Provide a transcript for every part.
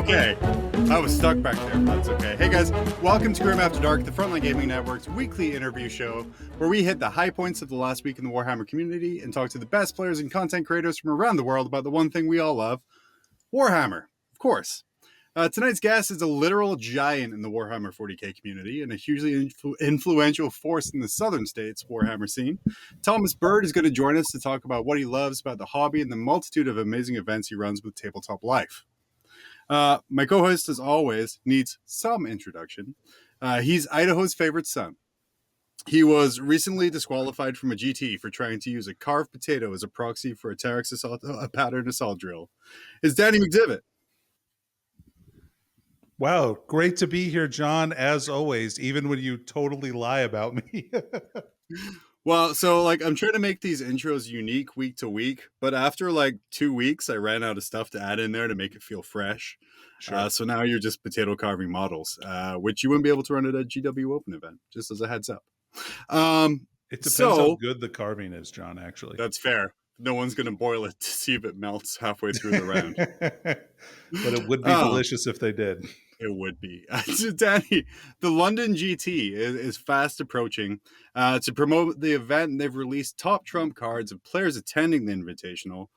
Okay, I was stuck back there. That's okay. Hey guys, welcome to Grim After Dark, the Frontline Gaming Network's weekly interview show where we hit the high points of the last week in the Warhammer community and talk to the best players and content creators from around the world about the one thing we all love, Warhammer, of course. Tonight's guest is a literal giant in the Warhammer 40k community and a hugely influential force in the southern states Warhammer scene. Thomas Byrd is going to join us to talk about what he loves about the hobby and the multitude of amazing events he runs with Tabletop Life. My co-host, as always, needs some introduction. He's Idaho's favorite son. He was recently disqualified from a GT for trying to use a carved potato as a proxy for a Terex pattern assault drill. It's Danny McDivett. Wow, great to be here, John, as always, even when you totally lie about me. Well, so I'm trying to make these intros unique week to week, but after 2 weeks, I ran out of stuff to add in there to make it feel fresh. Sure. So now you're just potato carving models, which you wouldn't be able to run at a GW Open event, just as a heads up. It depends how good the carving is, John, actually. That's fair. No one's going to boil it to see if it melts halfway through the round. But it would be delicious if they did. It would be. Danny, the London GT is fast approaching. To promote the event, they've released top trump cards of players attending the Invitational.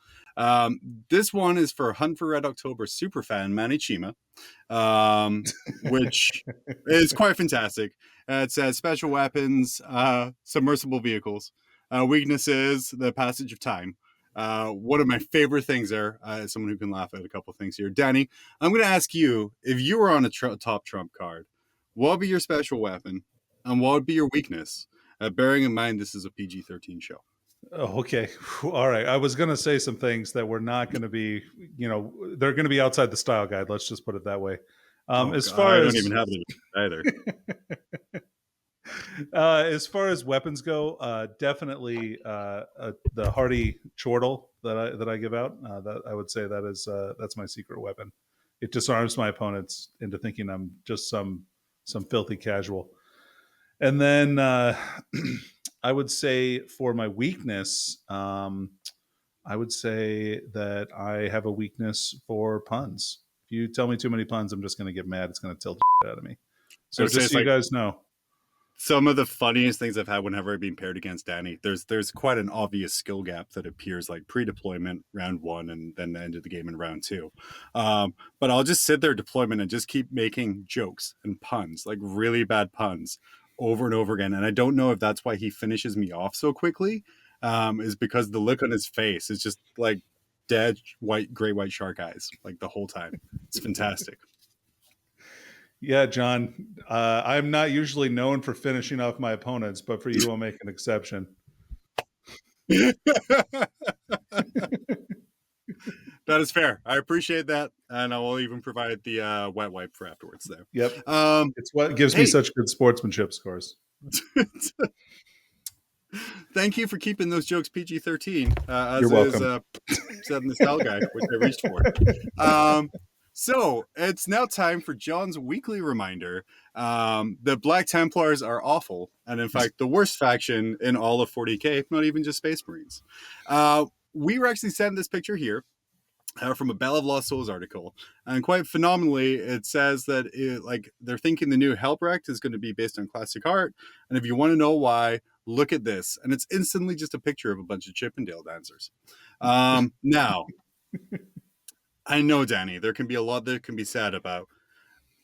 This one is for Hunt for Red October superfan Manny Chima, which is quite fantastic. It says special weapons, submersible vehicles. Weaknesses, the passage of time. One of my favorite things there, as someone who can laugh at a couple of things here. Danny, I'm going to ask you, if you were on a top trump card, what would be your special weapon and what would be your weakness? Bearing in mind this is a PG-13 show. Oh, okay. All right. I was going to say some things that were not going to be, they're going to be outside the style guide. Let's just put it that way. I don't even have it either. As far as weapons go, definitely the hardy chortle that I give out. That I would say that's my secret weapon. It disarms my opponents into thinking I'm just some filthy casual. And then I would say for my weakness, I would say that I have a weakness for puns. If you tell me too many puns, I'm just going to get mad. It's going to tilt the out of me. So just so you guys know. Some of the funniest things I've had whenever I've been paired against Danny, there's quite an obvious skill gap that appears pre-deployment round 1 and then the end of the game in round 2. But I'll just sit there deployment and just keep making jokes and puns, really bad puns over and over again. And I don't know if that's why he finishes me off so quickly, is because the look on his face is just dead gray white shark eyes the whole time. It's fantastic. Yeah, John, I'm not usually known for finishing off my opponents, but for you, I'll make an exception. That is fair. I appreciate that. And I will even provide the wet wipe for afterwards there. Yep. It's what gives me such good sportsmanship scores. Thank you for keeping those jokes PG-13. As You're welcome. Said in the style guide, which I reached for. So it's now time for John's weekly reminder. The Black Templars are awful, and in fact, the worst faction in all of 40k, not even just Space Marines. We were actually sent this picture here from a Bell of Lost Souls article, and quite phenomenally, it says that they're thinking the new Helbrecht is going to be based on classic art, and if you want to know why, look at this, and it's instantly just a picture of a bunch of Chippendale dancers. Now. I know, Danny, there can be a lot that can be said about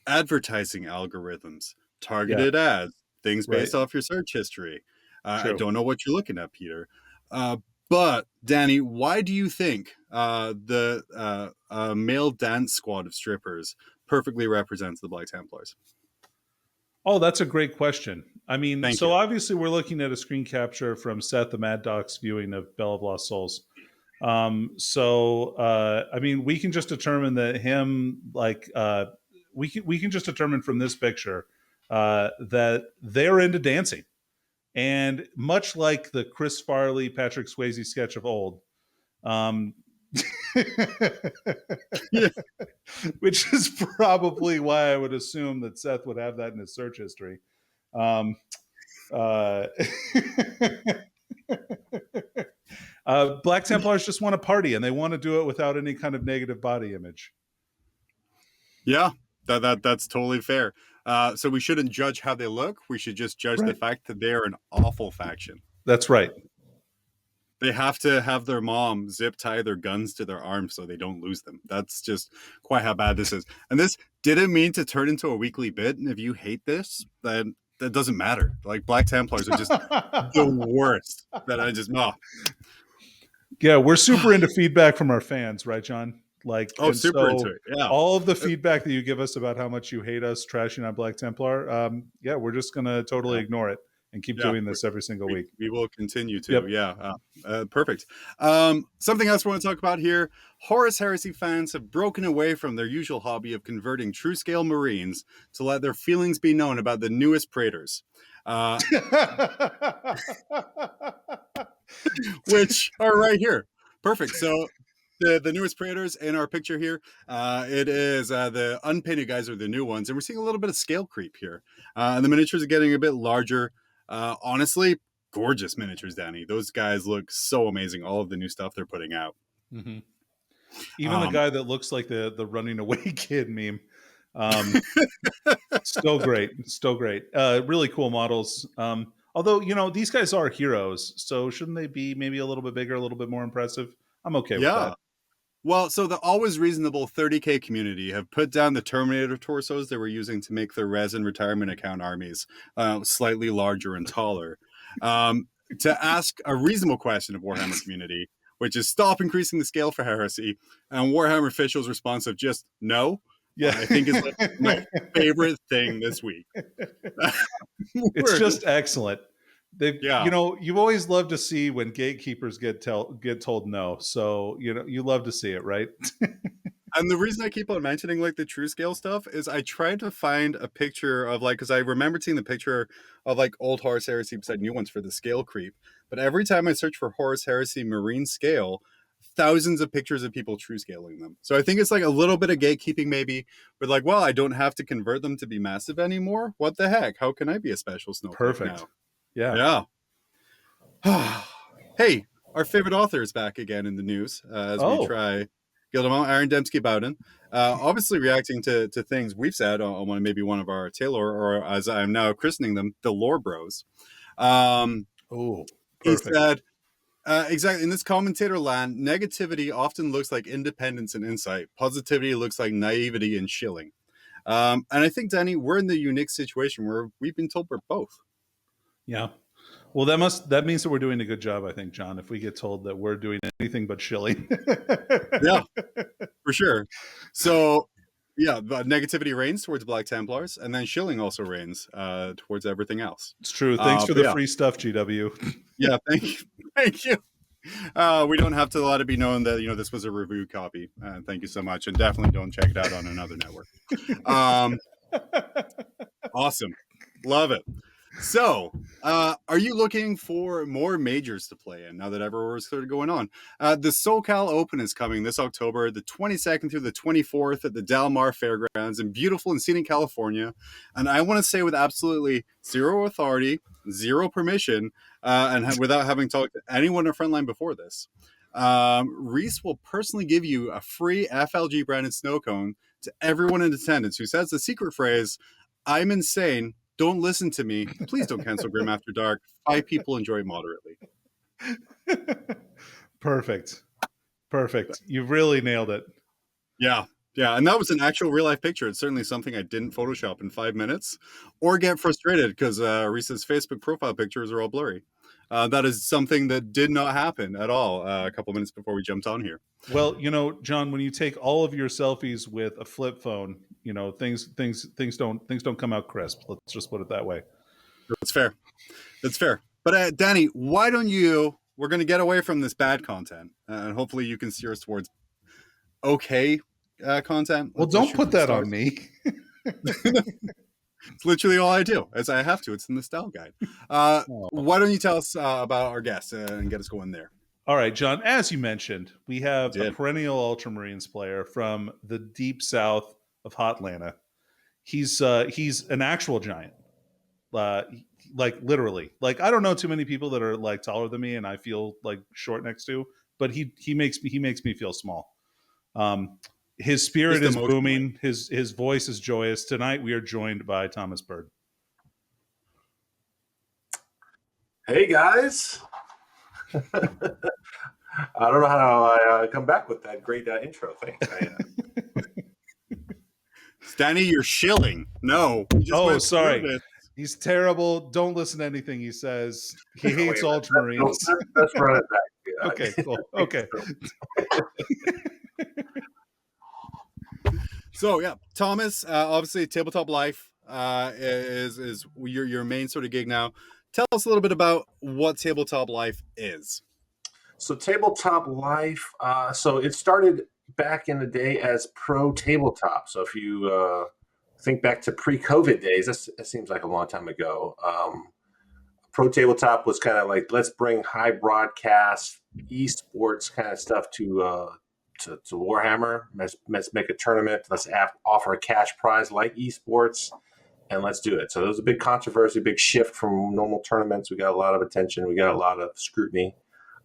advertising algorithms, targeted ads, things based off your search history. I don't know what you're looking at, Peter. But, Danny, why do you think the male dance squad of strippers perfectly represents the Black Templars? Oh, that's a great question. I mean, Thank you. Obviously we're looking at a screen capture from Seth the Mad Doc's viewing of Bell of Lost Souls. I mean, we can just determine that we can just determine from this picture that they're into dancing, and much like the Chris Farley, Patrick Swayze sketch of old, which is probably why I would assume that Seth would have that in his search history. Black Templars just want to party, and they want to do it without any kind of negative body image. Yeah, that's totally fair. So we shouldn't judge how they look. We should just judge the Right. fact that they are an awful faction. That's right. They have to have their mom zip tie their guns to their arms so they don't lose them. That's just quite how bad this is. And this didn't mean to turn into a weekly bit. And if you hate this, then that doesn't matter. Like Black Templars are just the worst. That I just Yeah, we're super into feedback from our fans, right, John? Like, oh, and super so into it. Yeah. all of the feedback that you give us about how much you hate us trashing on Black Templar, yeah, we're just gonna totally ignore it and keep doing this every single week. We will continue to. Yep. Yeah. Perfect. Something else we want to talk about here. Horus Heresy fans have broken away from their usual hobby of converting true scale Marines to let their feelings be known about the newest Praetors. Which are right here. Perfect. So the newest Praetors in our picture here, it is the unpainted guys are the new ones, and we're seeing a little bit of scale creep here. And the miniatures are getting a bit larger. Honestly, gorgeous miniatures, Danny. Those guys look so amazing. All of the new stuff they're putting out. Mm-hmm. Even the guy that looks like the running away kid meme. Still great. Really cool models. Although, these guys are heroes, so shouldn't they be maybe a little bit bigger, a little bit more impressive? I'm okay with that. Well, so the always reasonable 30K community have put down the Terminator torsos they were using to make their resin retirement account armies slightly larger and taller. To ask a reasonable question of Warhammer community, which is stop increasing the scale for Heresy, and Warhammer officials' response of just no, Yeah, I think is like my favorite thing this week. It's just excellent. Yeah. You've always loved to see when gatekeepers get told no. So, you love to see it, right? And the reason I keep on mentioning like the true scale stuff is I tried to find a picture of like, because I remember seeing the picture of like old Horus Heresy beside new ones for the scale creep. But every time I search for Horus Heresy Marine scale, thousands of pictures of people true scaling them. So I think it's like a little bit of gatekeeping maybe, but like, well, I don't have to convert them to be massive anymore. What the heck? How can I be a special snowflake Perfect. now? Yeah. Hey, our favorite author is back again in the news as we try Gildemont, Aaron Dembski-Bowden, obviously reacting to things we've said on maybe one of our Taylor, or as I'm now christening them, the Lore Bros. He said, exactly, in this commentator land, negativity often looks like independence and insight. Positivity looks like naivety and shilling. And I think, Danny, we're in the unique situation where we've been told we're both. Yeah. Well, that means that we're doing a good job, I think, John, if we get told that we're doing anything but shilling. Yeah, for sure. So, yeah, but negativity reigns towards Black Templars, and then shilling also reigns towards everything else. It's true. Thanks for the free stuff, GW. Yeah, thank you. We don't have to let it be known that this was a review copy. Thank you so much, and definitely don't check it out on another network. Awesome, love it. So, are you looking for more majors to play in now that Everwar's started going on? The SoCal Open is coming this October, the 22nd through the 24th at the Del Mar Fairgrounds in beautiful and scenic California. And I want to say with absolutely zero authority, zero permission, and without having talked to anyone at Frontline before this, Reese will personally give you a free FLG branded snow cone to everyone in attendance who says the secret phrase, "I'm insane. Don't listen to me. Please don't cancel Grim After Dark. 5 people enjoy it moderately." Perfect. You've really nailed it. Yeah. And that was an actual real life picture. It's certainly something I didn't Photoshop in 5 minutes or get frustrated because Reese's Facebook profile pictures are all blurry. That is something that did not happen at all a couple minutes before we jumped on here. Well, John, when you take all of your selfies with a flip phone, things don't come out crisp. Let's just put it that way. That's fair. But Danny, why don't you? We're going to get away from this bad content, and hopefully you can steer us towards okay content. Well, don't put that on me. It's literally all I do, as I have to. It's in the style guide. Why don't you tell us about our guest and get us going there? All right, John, as you mentioned, we have a perennial Ultramarines player from the deep south of Hotlanta. He's an actual giant. Like literally. Like, I don't know too many people that are like taller than me and I feel like short next to, but he makes me feel small. His spirit Just is emotionally. booming. His voice is joyous. Tonight we are joined by Thomas Byrd. Hey guys. I don't know how I come back with that great intro. Thanks. Stanley, you're shilling. No. we just Oh, went through sorry. this. He's terrible. Don't listen to anything he says. He hates Wait, Ultramarines. let's run it back. Yeah. Okay, cool. Okay. So yeah, Thomas, obviously Tabletop Life is your main sort of gig now. Tell us a little bit about what Tabletop Life is. So Tabletop Life, so it started back in the day as ProTabletop. So if you think back to pre-COVID days, that seems like a long time ago. ProTabletop was kind of like, let's bring high broadcast esports kind of stuff to Warhammer. Let's make a tournament. Let's offer a cash prize like esports, and let's do it. So there was a big controversy, big shift from normal tournaments. We got a lot of attention. We got a lot of scrutiny.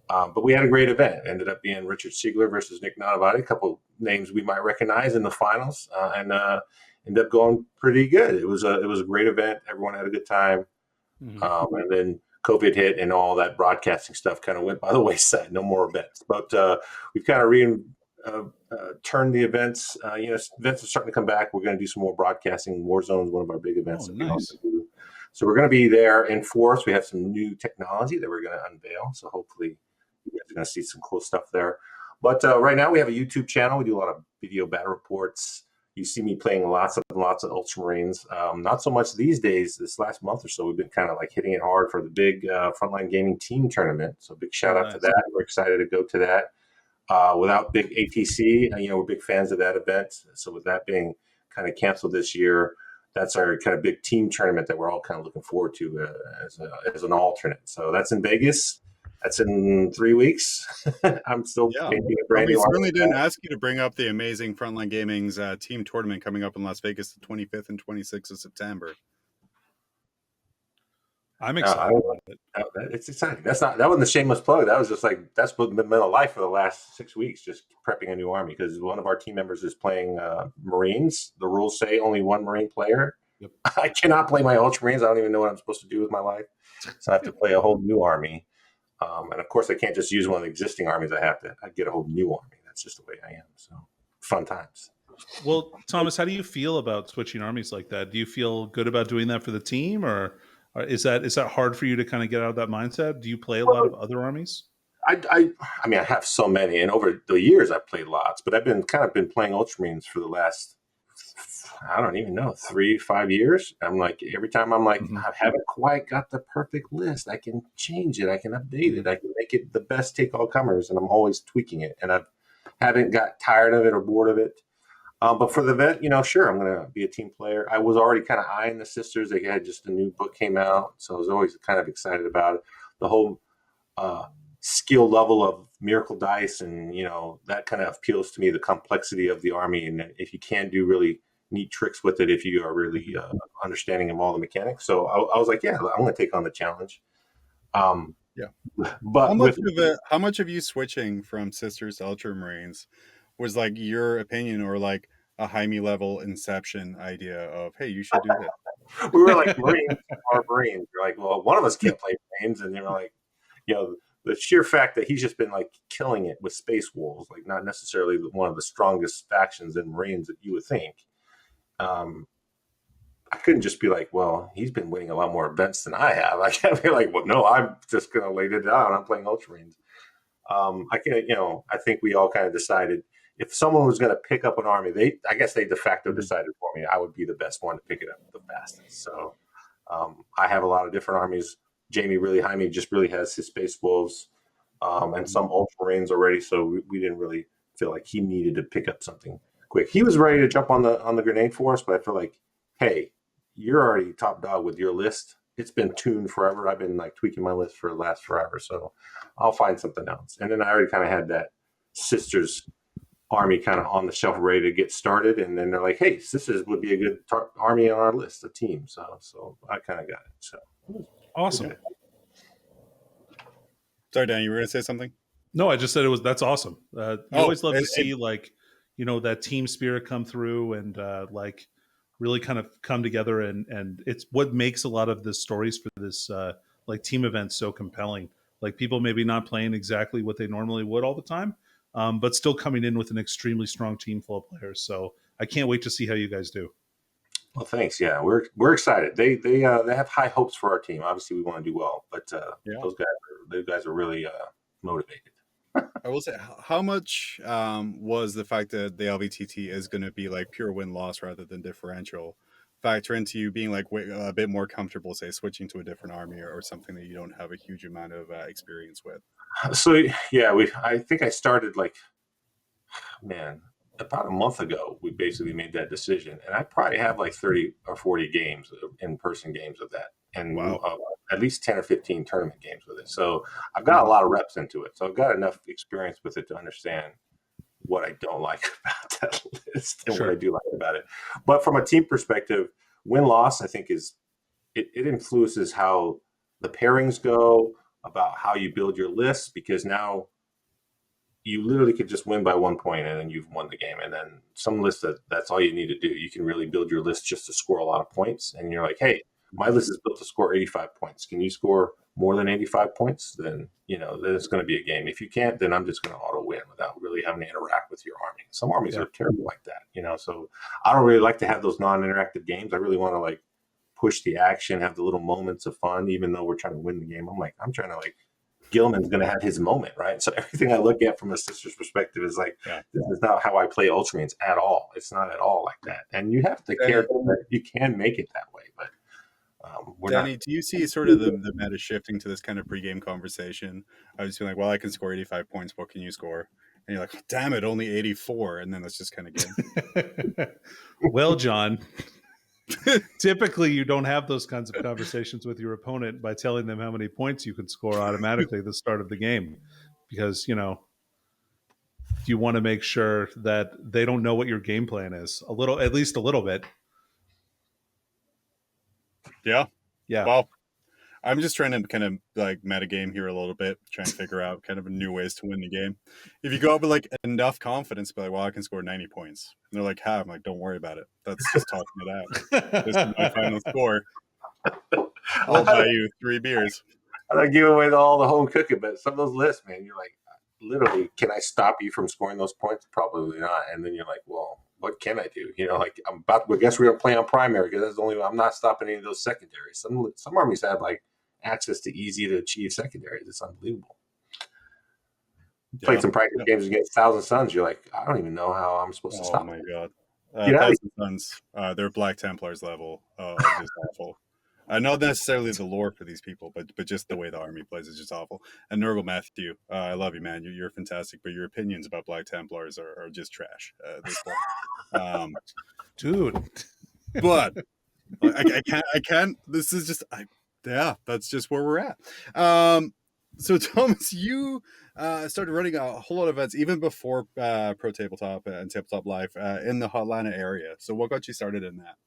But we had a great event. It ended up being Richard Siegler versus Nick Nanavati, a couple names we might recognize in the finals, and ended up going pretty good. It was a great event. Everyone had a good time. Mm-hmm. And then COVID hit and all that broadcasting stuff kind of went by the wayside. No more events. But we've kind of turned the events. Events are starting to come back. We're going to do some more broadcasting. Warzone is one of our big events that we also do. So we're going to be there in force. We have some new technology that we're going to unveil. So hopefully you guys are going to see some cool stuff there. But right now we have a YouTube channel. We do a lot of video battle reports. You see me playing lots of Ultramarines. Not so much these days. This last month or so, we've been kind of like hitting it hard for the big Frontline Gaming Team Tournament. So big shout out to that. We're excited to go to that. Without big ATC, we're big fans of that event. So with that being kind of canceled this year, that's our kind of big team tournament that we're all kind of looking forward to as an alternate. So that's in Vegas. That's in 3 weeks. I'm still painting a brand new. We certainly didn't ask you to bring up the amazing Frontline Gaming's team tournament coming up in Las Vegas the 25th and 26th of September. I'm excited about it. It's exciting. That wasn't a shameless plug. That was just like, that's what been my life for the last 6 weeks, just prepping a new army, because one of our team members is playing Marines. The rules say only one Marine player. Yep. I cannot play my Ultramarines. I don't even know what I'm supposed to do with my life. So I have to play a whole new army. And of course, I can't just use one of the existing armies. I get a whole new army. That's just the way I am. So fun times. Well, Thomas, how do you feel about switching armies like that? Do you feel good about doing that for the team, or is that hard for you to kind of get out of that mindset? Do you play a lot of other armies? I mean, I have so many, and over the years I've played lots, but I've been playing Ultramarines for the last, I don't even know, 3-5 years. I'm like, every time I'm like, I haven't quite got the perfect list. I can change it. I can update it. I can make it the best take all comers, and I'm always tweaking it. And I haven't got tired of it or bored of it. But for the event, sure, I'm going to be a team player. I was already kind of eyeing the sisters. They had just a new book came out, so I was always kind of excited about it. The whole skill level of miracle dice, and that kind of appeals to me. The complexity of the army, and if you can do really neat tricks with it, if you are really understanding of all the mechanics. So I was like, yeah, I'm going to take on the challenge. But how much of you switching from sisters to Ultramarines was like your opinion, or like a Jaime level inception idea of, hey, you should do this? We were like, Marines are Marines. You're like, well, one of us can't play Marines, and like, the sheer fact that he's just been like killing it with Space Wolves, like not necessarily one of the strongest factions in Marines that you would think. I couldn't just be like, well, he's been winning a lot more events than I have. I can't be like, well, no, I'm just going to lay it down. I'm playing Ultramarines. I think we all kind of decided if someone was going to pick up an army, I guess they de facto decided for me, I would be the best one to pick it up the fastest. So I have a lot of different armies. Jaime just really has his Space Wolves and some Ultramarines already. So we didn't really feel like he needed to pick up something quick. He was ready to jump on the grenade for us, but I feel like, hey, you're already top dog with your list. It's been tuned forever. I've been like tweaking my list for the last forever. So I'll find something else. And then I already kind of had that sisters army kind of on the shelf ready to get started. And then they're like, hey, sisters would be a good army on our list, a team. So I kind of got it. So awesome. Okay. Sorry, Dan, you were going to say something? No, I just said that's awesome. You always love to see like that team spirit come through and like really kind of come together, and it's what makes a lot of the stories for this like team events so compelling. Like people maybe not playing exactly what they normally would all the time, but still coming in with an extremely strong team full of players. So I can't wait to see how you guys do. Well, thanks. Yeah, we're excited. They have high hopes for our team. Obviously, we want to do well, but Yeah. those guys are really motivated. I will say, how much was the fact that the LVTT is going to be like pure win loss rather than differential factor into you being like a bit more comfortable, say, switching to a different army or something that you don't have a huge amount of experience with? So yeah, I think I started like, man, about a month ago. We basically made that decision, and I probably have like 30 or 40 games, in-person games of that, and Wow. at least 10 or 15 tournament games with it. So I've got a lot of reps into it. So I've got enough experience with it to understand what I don't like about that list and what I do like about it. But from a team perspective, win-loss, I think it influences how the pairings go, about how you build your lists, because now you literally could just win by 1 point and then you've won the game. And then some lists that's all you need to do. You can really build your list just to score a lot of points. And you're like, hey, my list is built to score 85 points. Can you score more than 85 points? Then it's going to be a game. If you can't, then I'm just going to auto win without really having to interact with your army. Some armies are terrible like that, So I don't really like to have those non-interactive games. I really want to like push the action, have the little moments of fun, even though we're trying to win the game. I'm trying to like, Gilman's going to have his moment, right? So everything I look at from a sister's perspective is like, this is not how I play Ultramarines at all. It's not at all like that. And you have to care that you can make it that way, but Danny, do you see sort of the meta shifting to this kind of pregame conversation? I was feeling like, well, I can score 85 points. What can you score? And you're like, oh, damn it, only 84. And then that's just kind of game. Well, John, typically you don't have those kinds of conversations with your opponent by telling them how many points you can score automatically at the start of the game, because you want to make sure that they don't know what your game plan is at least a little bit. Yeah. Yeah. Well, I'm just trying to kind of like metagame here a little bit, trying to figure out kind of new ways to win the game. If you go up with like enough confidence, be like, well, I can score 90 points. And they're like, how? I'm like, don't worry about it. That's just talking it out. This is my final score. I'll buy you 3 beers. I don't give away all the home cooking, but some of those lists, man, you're like, literally, can I stop you from scoring those points? Probably not. And then you're like, well, what can I do? Like I guess we're gonna play on primary because that's the only way. I'm not stopping any of those secondaries. Some armies have like access to easy to achieve secondaries. It's unbelievable. Played some practice games against Thousand Suns. You're like, I don't even know how I'm supposed to stop. Oh my god, Thousand Suns, they're Black Templars level. Just awful. Not necessarily the lore for these people, but just the way the army plays is just awful. And Nurgle Matthew, I love you, man. You're fantastic, but your opinions about Black Templars are just trash at this point. Dude. But I can't. This is just, that's just where we're at. So Thomas, you started running a whole lot of events even before ProTabletop and Tabletop Life in the Atlanta area. So what got you started in that?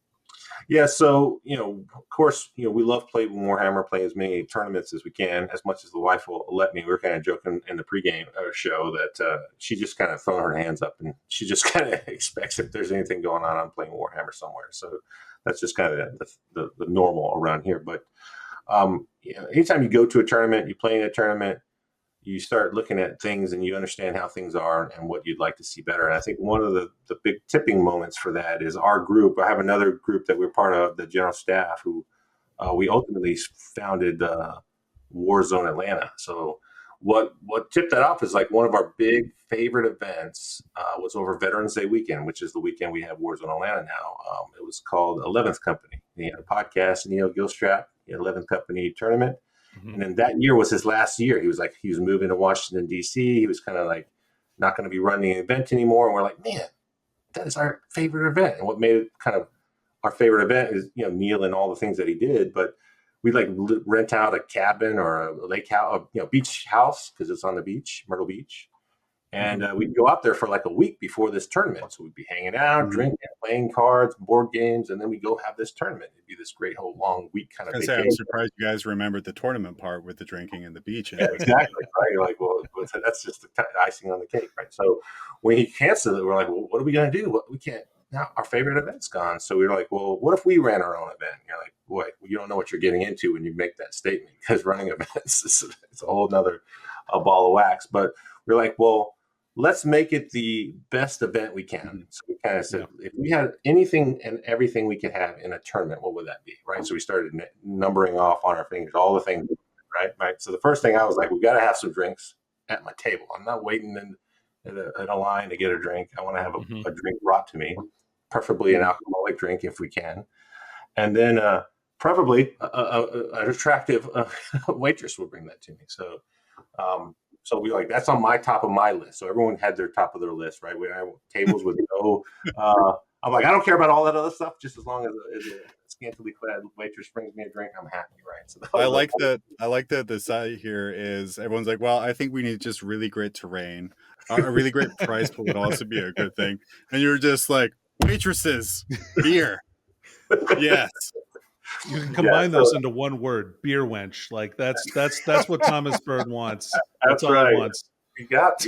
Yeah, so of course, we love playing Warhammer, play as many tournaments as we can, as much as the wife will let me. We were kind of joking in the pregame show that she just kind of thrown her hands up and she just kind of expects if there's anything going on, I'm playing Warhammer somewhere. So that's just kind of the normal around here. But anytime you go to a tournament, you play in a tournament, you start looking at things and you understand how things are and what you'd like to see better. And I think one of the big tipping moments for that is our group. I have another group that we're part of, the general staff, who we ultimately founded Warzone Atlanta. So what tipped that off is like one of our big favorite events was over Veterans Day weekend, which is the weekend we have Warzone Atlanta now. It was called 11th Company. He had a podcast, Neil Gilstrap, he had 11th Company tournament. And then that year was his last year. He was moving to Washington, D.C. He was kind of like not going to be running an event anymore. And we're like, man, that is our favorite event. And what made it kind of our favorite event is, Neil and all the things that he did. But we like rent out a cabin or a lake house, beach house, because it's on the beach, Myrtle Beach. And we'd go out there for like a week before this tournament. So we'd be hanging out, drinking, playing cards, board games, and then we go have this tournament. It'd be this great whole long week kind of vacation. I'm surprised you guys remembered the tournament part with the drinking and the beach. And exactly. Right? You're like, well, that's just the icing on the cake, right? So when he canceled it, we're like, well, what are we going to do? We can't. Now our favorite event's gone. So we were like, well, what if we ran our own event? And you're like, boy, you don't know what you're getting into when you make that statement, because running events it's a whole nother ball of wax. But we're like, well, let's make it the best event we can. So we kind of said, if we had anything and everything we could have in a tournament, what would that be, right? So we started numbering off on our fingers all the things, right? So the first thing I was like, we got to have some drinks at my table. I'm not waiting in a line to get a drink. I want to have a drink brought to me, preferably an alcoholic drink if we can. And then preferably an attractive waitress would bring that to me. So we like, that's on my top of my list. So everyone had their top of their list, right? We have tables with no, I'm like, I don't care about all that other stuff, just as long as a scantily clad waitress brings me a drink, I'm happy, right? So I like that the side here is everyone's like, well, I think we need just really great terrain. A really great price pool would also be a good thing. And you're just like, waitresses, beer. Yes. You can combine those into one word, beer wench. Like that's what Thomas Byrd wants. That's all right. he wants.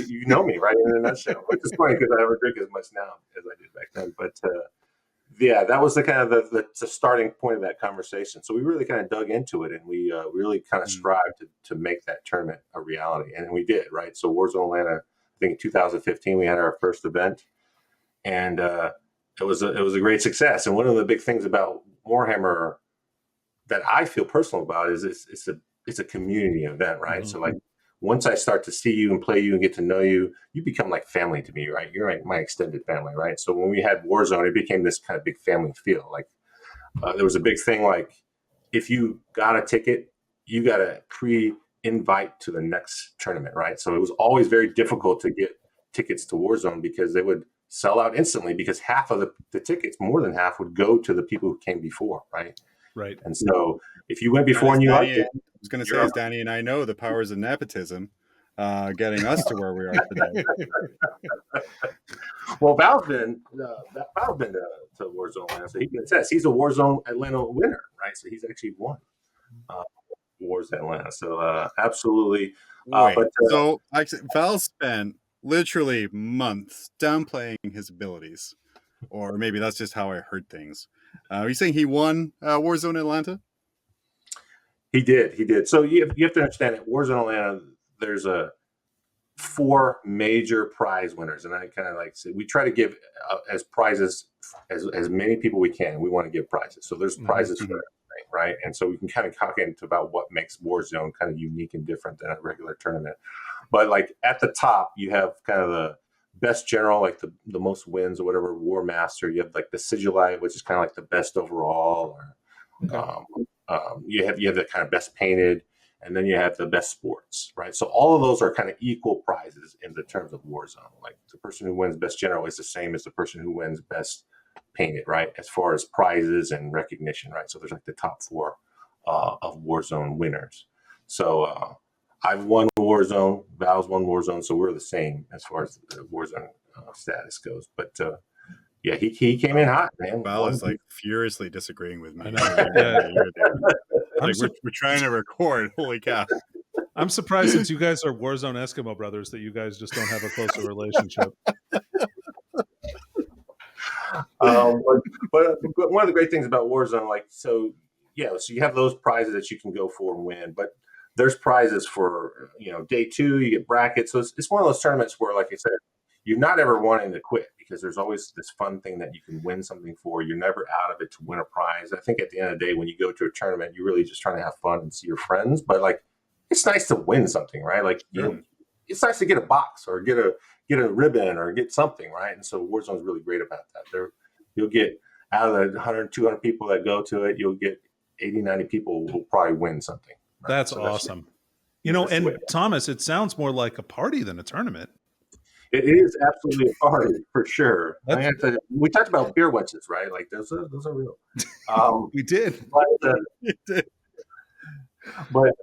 You know me, right? In a nutshell. Which is funny because I don't drink as much now as I did back then. But that was the kind of the starting point of that conversation. So we really kind of dug into it, and we really kind of strived to make that tournament a reality, and we did, right? So Warzone Atlanta, I think in 2015 we had our first event, and it was a great success. And one of the big things about Warhammer that I feel personal about is it's a community event, right? So like once I start to see you and play you and get to know you, you become like family to me, right? You're like my extended family, right? So when we had Warzone, it became this kind of big family feel. Like there was a big thing, like if you got a ticket, you got to pre-invite to the next tournament, right? So it was always very difficult to get tickets to Warzone because they would sell out instantly, because half of the tickets, more than half, would go to the people who came before, right? Right. And so if you went before and you liked it, I was going to say, as Danny and I know, the powers of nepotism getting us to where we are today. Well, Val's been to Warzone Atlanta, so he says he's a Warzone Atlanta winner, right? So he's actually won Warzone Atlanta. So absolutely. So actually, Val spent literally months downplaying his abilities, or maybe that's just how I heard things. Are you saying he won Warzone Atlanta? He did. So you have to understand that Warzone Atlanta, there's 4 major prize winners, and I kind of like say we try to give as prizes as many people we can. We want to give prizes, so there's prizes for everything, right? And so we can kind of talk into about what makes Warzone kind of unique and different than a regular tournament. But like at the top, you have kind of the best general, like the most wins or whatever, War Master. You have like the Sigilite, which is kind of like the best overall, or you have the kind of best painted, and then you have the best sports, right? So all of those are kind of equal prizes in the terms of Warzone. Like the person who wins best general is the same as the person who wins best painted, right? As far as prizes and recognition, right? So there's like the top 4 of Warzone winners. So I've won Warzone, Val's won Warzone, so we're the same as far as the Warzone status goes. But yeah, he came in hot, man. Val is like furiously disagreeing with me. I know. Like we're trying to record. Holy cow! I'm surprised, since you guys are Warzone Eskimo brothers, that you guys just don't have a closer relationship. But one of the great things about Warzone, like, so you have those prizes that you can go for and win, but there's prizes for, day 2, you get brackets. So it's one of those tournaments where, like I said, you're not ever wanting to quit, because there's always this fun thing that you can win something for. You're never out of it to win a prize. I think at the end of the day, when you go to a tournament, you're really just trying to have fun and see your friends. But like, it's nice to win something, right? Like, it's nice to get a box or get a ribbon or get something, right? And so Warzone is really great about that. You'll get, out of the 100, 200 people that go to it, you'll get 80, 90 people who will probably win something. Right? That's awesome. And Thomas, it sounds more like a party than a tournament. It is absolutely a party, for sure. We talked about beer wenches, right? Like those are real. We did. But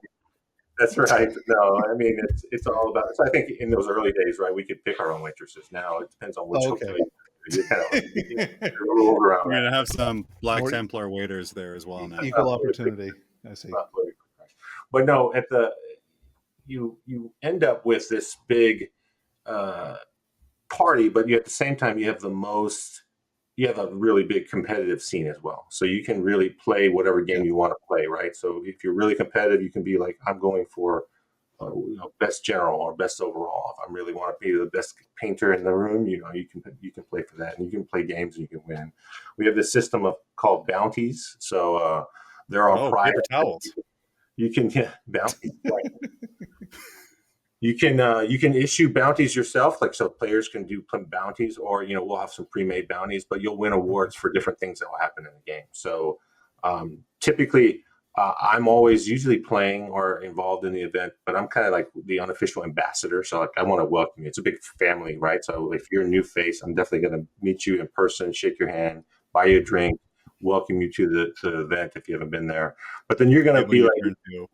That's right. No, I mean it's all about. So I think in those early days, right, we could pick our own waitresses. Now it depends on which hotel you kind of rules around. We're gonna have some Black More- Templar waiters there as well now. Equal opportunity. I see. But no, you end up with this big party, but at the same time you have a really big competitive scene as well. So you can really play whatever game you want to play, right? So if you're really competitive, you can be like, I'm going for best general or best overall. If I really want to be the best painter in the room, you can play for that, and you can play games and you can win. We have this system called bounties. So there are paper towels. You can bounties. Right. You can issue bounties yourself, like so players can do bounties, or we'll have some pre-made bounties, but you'll win awards for different things that will happen in the game. So typically, I'm always usually playing or involved in the event, but I'm kind of like the unofficial ambassador. So like I want to welcome you. It's a big family, right? So if you're a new face, I'm definitely going to meet you in person, shake your hand, buy you a drink, welcome you to the event if you haven't been there. But then you're going to be like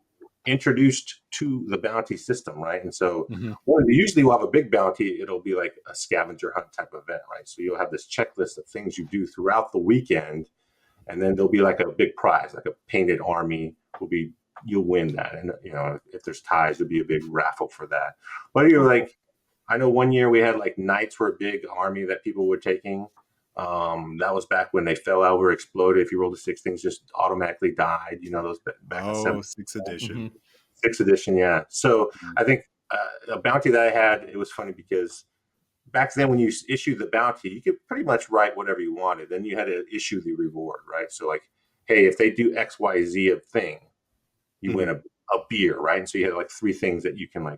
introduced to the bounty system, right? And so usually we'll have a big bounty. It'll be like a scavenger hunt type event, right? So you'll have this checklist of things you do throughout the weekend, and then there'll be like a big prize, like a painted army. You'll win that, and if there's ties, there'll be a big raffle for that. But I know one year we had like knights were a big army that people were taking. That was back when they fell out or exploded. If you rolled a 6, things just automatically died. Those back in 6th edition. 6th edition, yeah. So I think a bounty that I had, it was funny because back then when you issued the bounty, you could pretty much write whatever you wanted. Then you had to issue the reward, right? So like, hey, if they do X, Y, Z of thing, you win a beer, right? And so you had like 3 things that you can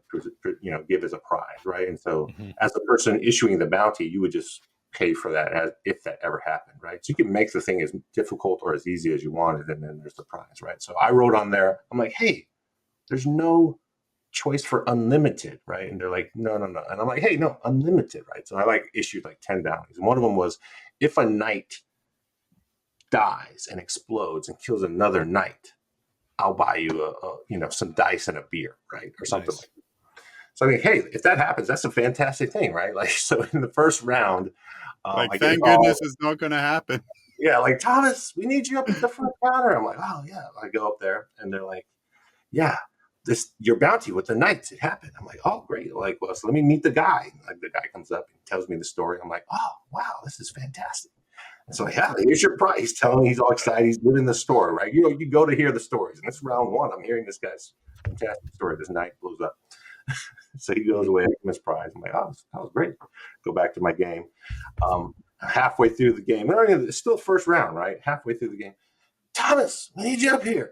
give as a prize, right? And so as the person issuing the bounty, you would just pay for that if that ever happened, right? So you can make the thing as difficult or as easy as you wanted, and then there's the prize, right? So I wrote on there, I'm like, hey, there's no choice for unlimited, right? And they're like, no. And I'm like, hey, no, unlimited, right? So I issued 10 bounties. And one of them was, if a knight dies and explodes and kills another knight, I'll buy you some dice and a beer, right? Or something like that. So I mean, hey, if that happens, that's a fantastic thing, right? So in the first round, thank goodness it's not going to happen. Yeah, like, Thomas, we need you up at the front counter. I'm like, oh yeah. I go up there, and they're like, yeah, your bounty with the knights, it happened. I'm like, oh great. Like, well, so let me meet the guy. Like the guy comes up and tells me the story. I'm like, oh wow, this is fantastic. And so yeah, here's your prize. Telling me he's all excited. He's living the story, right? You go to hear the stories, and it's round 1. I'm hearing this guy's fantastic story. This knight blows up. So he goes away, I give him his prize. I'm like, oh, that was great. Go back to my game. Halfway through the game, it's still first round, right? Halfway through the game, Thomas, we need you up here.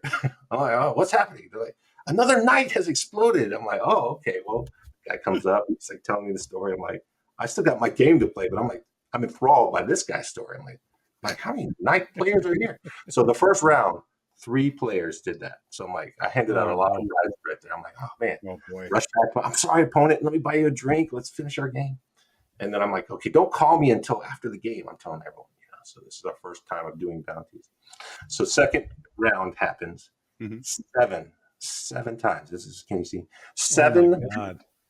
I'm like, oh, what's happening? They're like, another knight has exploded. I'm like, oh, okay. Well, guy comes up, he's like telling me the story. I'm like, I still got my game to play, but I'm enthralled by this guy's story. I'm like, how many knight players are here? So the first round, 3 players did that. So I'm like, I handed out a lot of prizes right there. I'm like, oh man, rush back. I'm sorry, opponent. Let me buy you a drink. Let's finish our game. And then I'm like, okay, don't call me until after the game. I'm telling everyone, so this is our first time of doing bounties. So second round happens 7 times. Can you see? 7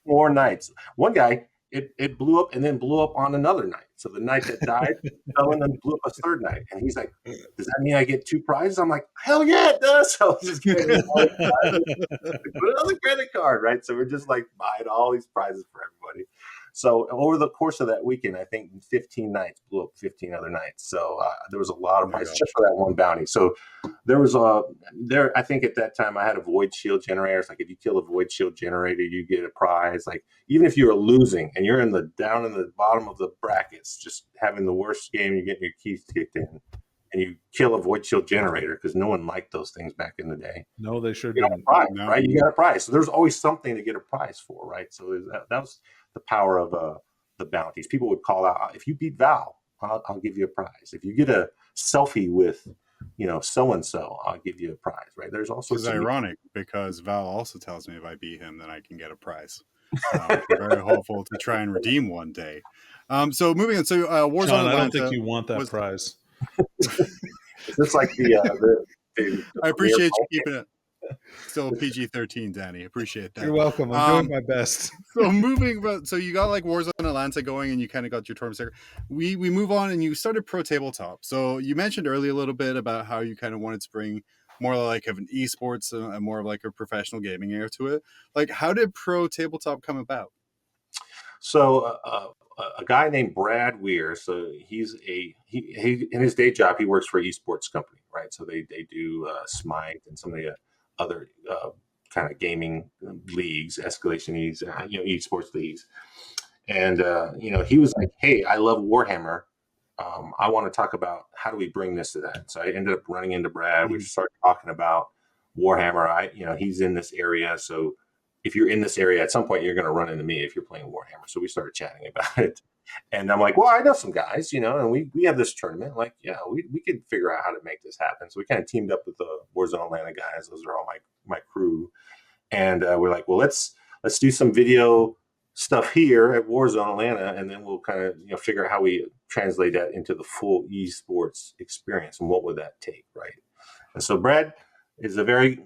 more nights. One guy, it blew up and then blew up on another night. So the night that died fell in and blew up a third night. And he's like, does that mean I get 2 prizes? I'm like, hell yeah, it does. So he's just getting put it on the credit card, right? So we're just like buying all these prizes for everybody. So over the course of that weekend, I think 15 nights blew up 15 other nights. So there was a lot of prizes just for that one bounty. So there was I think at that time I had a void shield generator. It's like if you kill a void shield generator, you get a prize. Like even if you were losing and you're down in the bottom of the brackets, just having the worst game, you're getting your keys kicked in, and you kill a void shield generator because no one liked those things back in the day. No, they sure didn't. Right? You got a prize. So there's always something to get a prize for, right? So that was the power of the bounties. People would call out, if you beat Val, I'll give you a prize. If you get a selfie with, so-and-so, I'll give you a prize, right? There's also... It's ironic because Val also tells me if I beat him, then I can get a prize. I'm very hopeful to try and redeem one day. So moving on, so Warzone John, Atlanta, I don't think you want that prize. It's like the I appreciate you keeping it. Still PG-13, Danny. Appreciate that. You're welcome. I'm doing my best. So you got like Warzone Atlanta going, and you kind of got your tournaments there. We move on, and you started Pro Tabletop. So you mentioned earlier a little bit about how you kind of wanted to bring more like of an esports and more of like a professional gaming air to it. Like, how did Pro Tabletop come about? So a guy named Brad Weir. So he in his day job he works for an esports company, right? So they do Smite and some of the other kind of gaming leagues, escalation leagues, esports leagues. And he was like, "Hey, I love Warhammer. I want to talk about how do we bring this to that." So I ended up running into Brad. We started talking about Warhammer. He's in this area, so if you're in this area at some point, you're going to run into me if you're playing Warhammer. So we started chatting about it, and I'm like, "Well, I know some guys, and we have this tournament. Like, yeah, we could figure out how to make this happen." So we kind of teamed up with the Warzone Atlanta guys. Those are all my crew, and we're like, "Well, let's do some video stuff here at Warzone Atlanta, and then we'll kind of figure out how we translate that into the full esports experience, and what would that take, right?" And so Brad is a very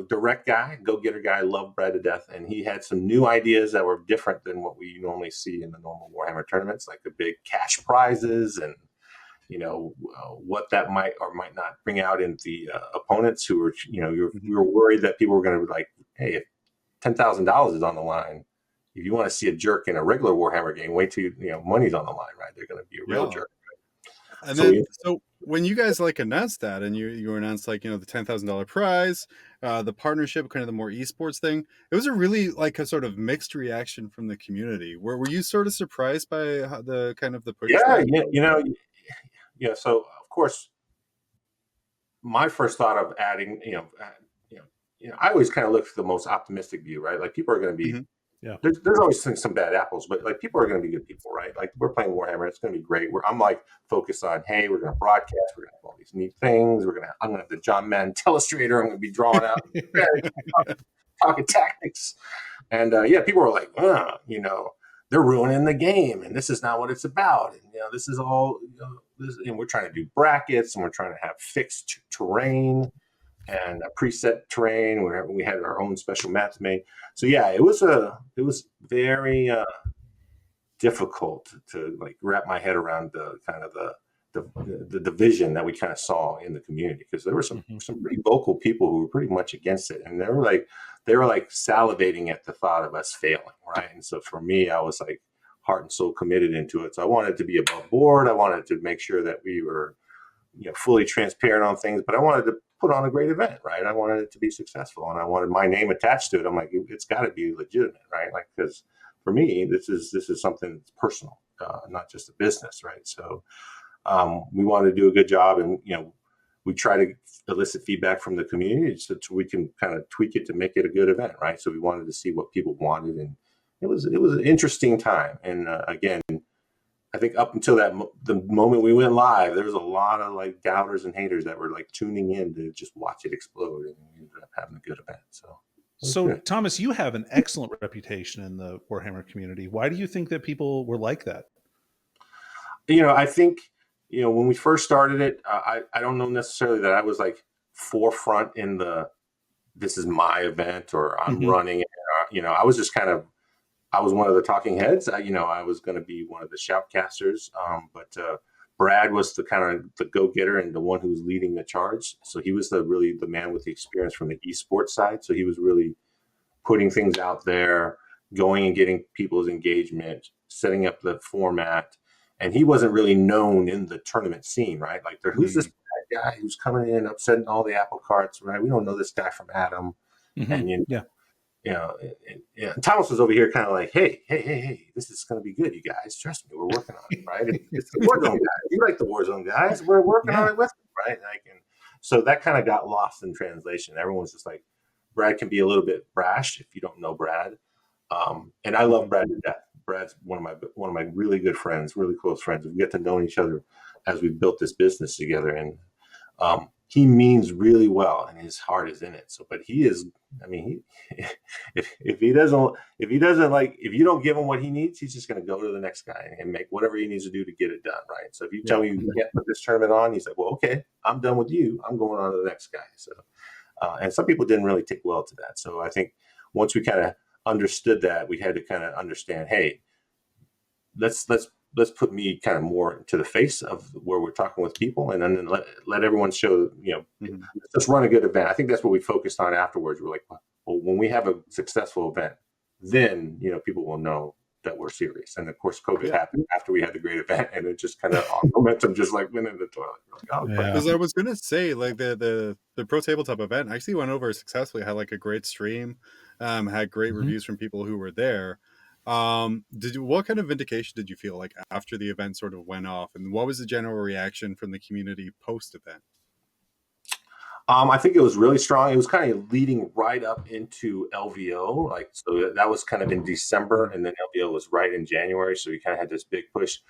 direct guy, go-getter guy. I love Brad to death, and he had some new ideas that were different than what we normally see in the normal Warhammer tournaments, like the big cash prizes and what that might or might not bring out in the opponents who were we were worried that people were going to be like, "Hey, if $10,000 is on the line, if you want to see a jerk in a regular Warhammer game, wait till money's on the line, right? They're going to be a real jerk." Right? And then, so when you guys like announced that, and you announced like the $10,000 prize, the partnership, kind of the more esports thing, it was a really like a sort of mixed reaction from the community. Were you sort of surprised by the kind of the push? Yeah, So of course, my first thought of adding, I always kind of look for the most optimistic view, right? Like, people are going to be, there's always some bad apples, but like, people are going to be good people, right? Like, we're playing Warhammer, it's going to be great. I'm like focused on, hey, we're going to broadcast, we're going to have all these neat things, I'm going to have the John Madden telestrator, I'm going to be drawing out, talking tactics, and people are like, they're ruining the game, and this is not what it's about, and this is all, and we're trying to do brackets, and we're trying to have fixed terrain and a preset terrain where we had our own special maps made. So it was very difficult to like wrap my head around the kind of the division that we kind of saw in the community, because there were some pretty vocal people who were pretty much against it, and they were like salivating at the thought of us failing, right? And so for me, I was like heart and soul committed into it. So I wanted to be above board. I wanted to make sure that we were fully transparent on things, but I wanted to put on a great event, right? I wanted it to be successful, and I wanted my name attached to it. I'm like, it's got to be legitimate, right? Like, because for me, this is something that's personal, not just a business, right? So we wanted to do a good job, and we try to elicit feedback from the community so we can kind of tweak it to make it a good event, right? So we wanted to see what people wanted, and it was an interesting time. And again, I think up until the moment we went live, there was a lot of like doubters and haters that were like tuning in to just watch it explode, and we ended up having a good event. So Thomas, you have an excellent reputation in the Warhammer community. Why do you think that people were like that? I think, when we first started it, I don't know necessarily that I was like forefront in this is my event, or I'm running it. I was just I was one of the talking heads. I was going to be one of the shoutcasters, but Brad was the kind of the go-getter and the one who was leading the charge. So he was really the man with the experience from the esports side. So he was really putting things out there, going and getting people's engagement, setting up the format. And he wasn't really known in the tournament scene, right? Like, who's this guy who's coming in, upsetting all the apple carts, right? We don't know this guy from Adam. And Thomas was over here kind of like, hey, this is going to be good, you guys. Trust me, we're working on it, right? It's the Warzone guys. You like the Warzone guys. We're working on it with them, right? So that kind of got lost in translation. Everyone's just like, Brad can be a little bit brash if you don't know Brad. And I love Brad to death. Brad's one of my really good friends, really close friends. We get to know each other as we built this business together, and he means really well, and his heart is in it. So, but he is, if you don't give him what he needs, he's just going to go to the next guy and make whatever he needs to do to get it done, right? So if you tell me you can't put this tournament on, he's like, well, okay, I'm done with you. I'm going on to the next guy. So And some people didn't really take well to that. So I think once we kind of understood that, we had to kind of understand, hey, let's put me kind of more to the face of where we're talking with people, and then let everyone show, let's run a good event. I think that's what we focused on afterwards. We're like, well, when we have a successful event, then people will know that we're serious. And of course, COVID happened after we had the great event, and it just kind of our momentum just like went in the toilet. Like, oh, because I was gonna say, like, the Pro Tabletop event actually went over successfully. Had like a great stream, had great reviews from people who were there. What kind of vindication did you feel like after the event sort of went off, and what was the general reaction from the community post event? I think it was really strong. It was kind of leading right up into LVO, like, so that was kind of in December, and then LVO was right in January. So we kind of had this big push.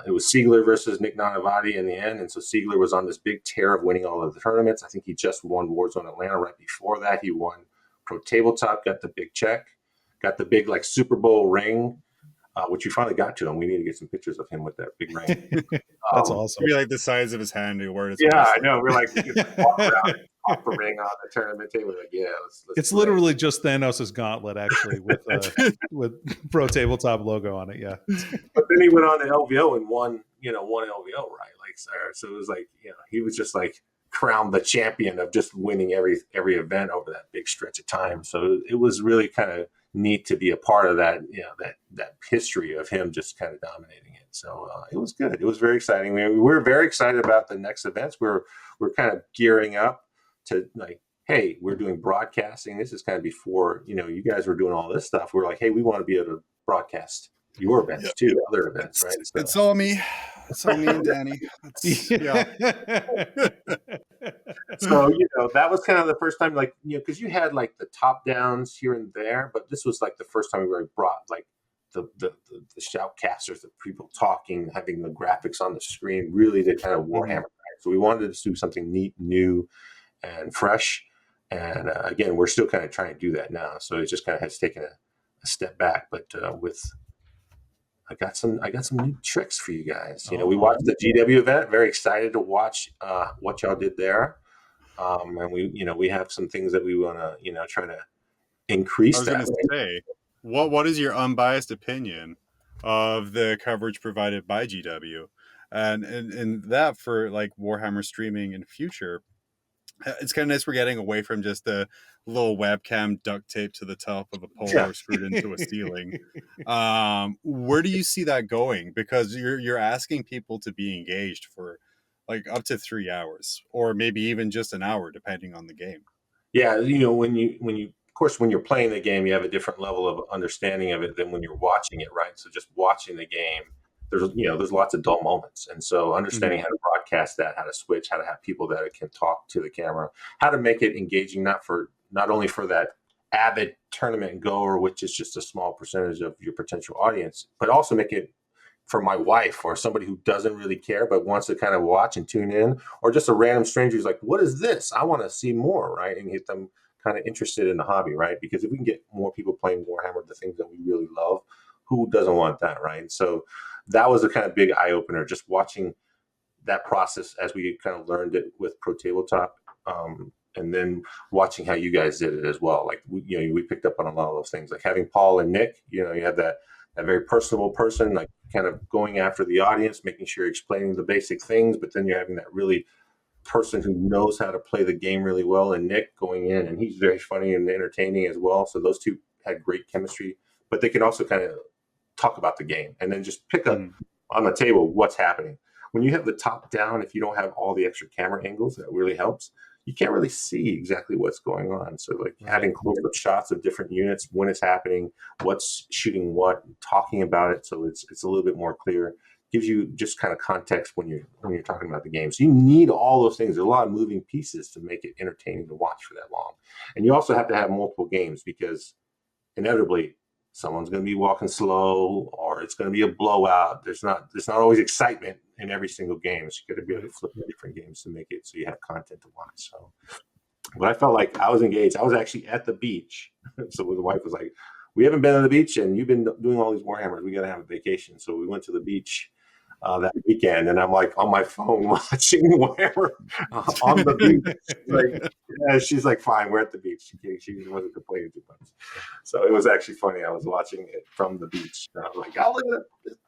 It was Siegler versus Nick Nanavati in the end, and so Siegler was on this big tear of winning all of the tournaments. I think he just won Warzone Atlanta. Right before that, he won Pro Tabletop, got the big check, got the big like Super Bowl ring, which we finally got to him. We need to get some pictures of him with that big ring. That's awesome. Be like the size of his hand. I know. We're like, we could walk around and pop a ring on the tournament table. We're like, let's it's literally just Thanos' gauntlet, actually, with Pro Tabletop logo on it. Yeah. But then he went on to LVO and won LVO, right? Like, so it was like, he was just like crowned the champion of just winning every event over that big stretch of time. So it was really kind of neat to be a part of that, that history of him just kind of dominating it. So it was good. It was very exciting. We were very excited about the next events. We're kind of gearing up to like, hey, we're doing broadcasting. This is kind of before, you guys were doing all this stuff. We're like, hey, we want to be able to broadcast your events too, other events, right? So, it's all me. It's all me and Danny. So, that was kind of the first time, like, because you had like the top downs here and there, but this was like the first time we really brought like the shoutcasters, the people talking, having the graphics on the screen, really to kind of Warhammer. Right? So we wanted to do something neat, new, and fresh. And again, we're still kind of trying to do that now. So it just kind of has taken a step back, but I got some new tricks for you guys. We watched the GW event. Very excited to watch what y'all did there. And we have some things that we want to try to increase. I was going to say, what is your unbiased opinion of the coverage provided by GW, and that for like Warhammer streaming in future? It's kind of nice we're getting away from just the little webcam duct taped to the top of a pole or screwed into a ceiling. Where do you see that going? Because you're asking people to be engaged for like up to 3 hours, or maybe even just an hour, depending on the game. Yeah, when you of course, when you're playing the game, you have a different level of understanding of it than when you're watching it, right? So just watching the game, there's lots of dull moments. And so understanding how to broadcast that, how to switch, how to have people that can talk to the camera, how to make it engaging, not only for that avid tournament goer, which is just a small percentage of your potential audience, but also make it for my wife or somebody who doesn't really care but wants to kind of watch and tune in, or just a random stranger who's like, what is this? I want to see more, right? And get them kind of interested in the hobby, right? Because if we can get more people playing Warhammer, the things that we really love, who doesn't want that, right? So that was a kind of big eye opener, just watching that process as we kind of learned it with Pro Tabletop, and then watching how you guys did it as well. Like we picked up on a lot of those things, like having Paul and Nick. You have that very personable person, like kind of going after the audience, making sure you're explaining the basic things, but then you're having that really person who knows how to play the game really well, and Nick going in, and he's very funny and entertaining as well. So those two had great chemistry, but they can also kind of talk about the game and then just pick up on the table what's happening. When you have the top down, if you don't have all the extra camera angles, that really helps. You can't really see exactly what's going on. So like having close-up shots of different units, when it's happening, what's shooting what, talking about it, so it's a little bit more clear. Gives you just kind of context when you're talking about the game. So you need all those things. There's a lot of moving pieces to make it entertaining to watch for that long. And you also have to have multiple games, because inevitably someone's going to be walking slow, or it's going to be a blowout. There's not always excitement in every single game. So you got to be able to flip the different games to make it so you have content to watch. So, but I felt like I was engaged. I was actually at the beach. So the wife was like, "We haven't been on the beach, and you've been doing all these Warhammers. We got to have a vacation." So we went to the beach that weekend, and I'm like on my phone watching Warhammer on the beach. Like, yeah, she's like, "Fine, we're at the beach." She wasn't complaining too much, so it was actually funny. I was watching it from the beach. And I was like, "Oh, look at it!"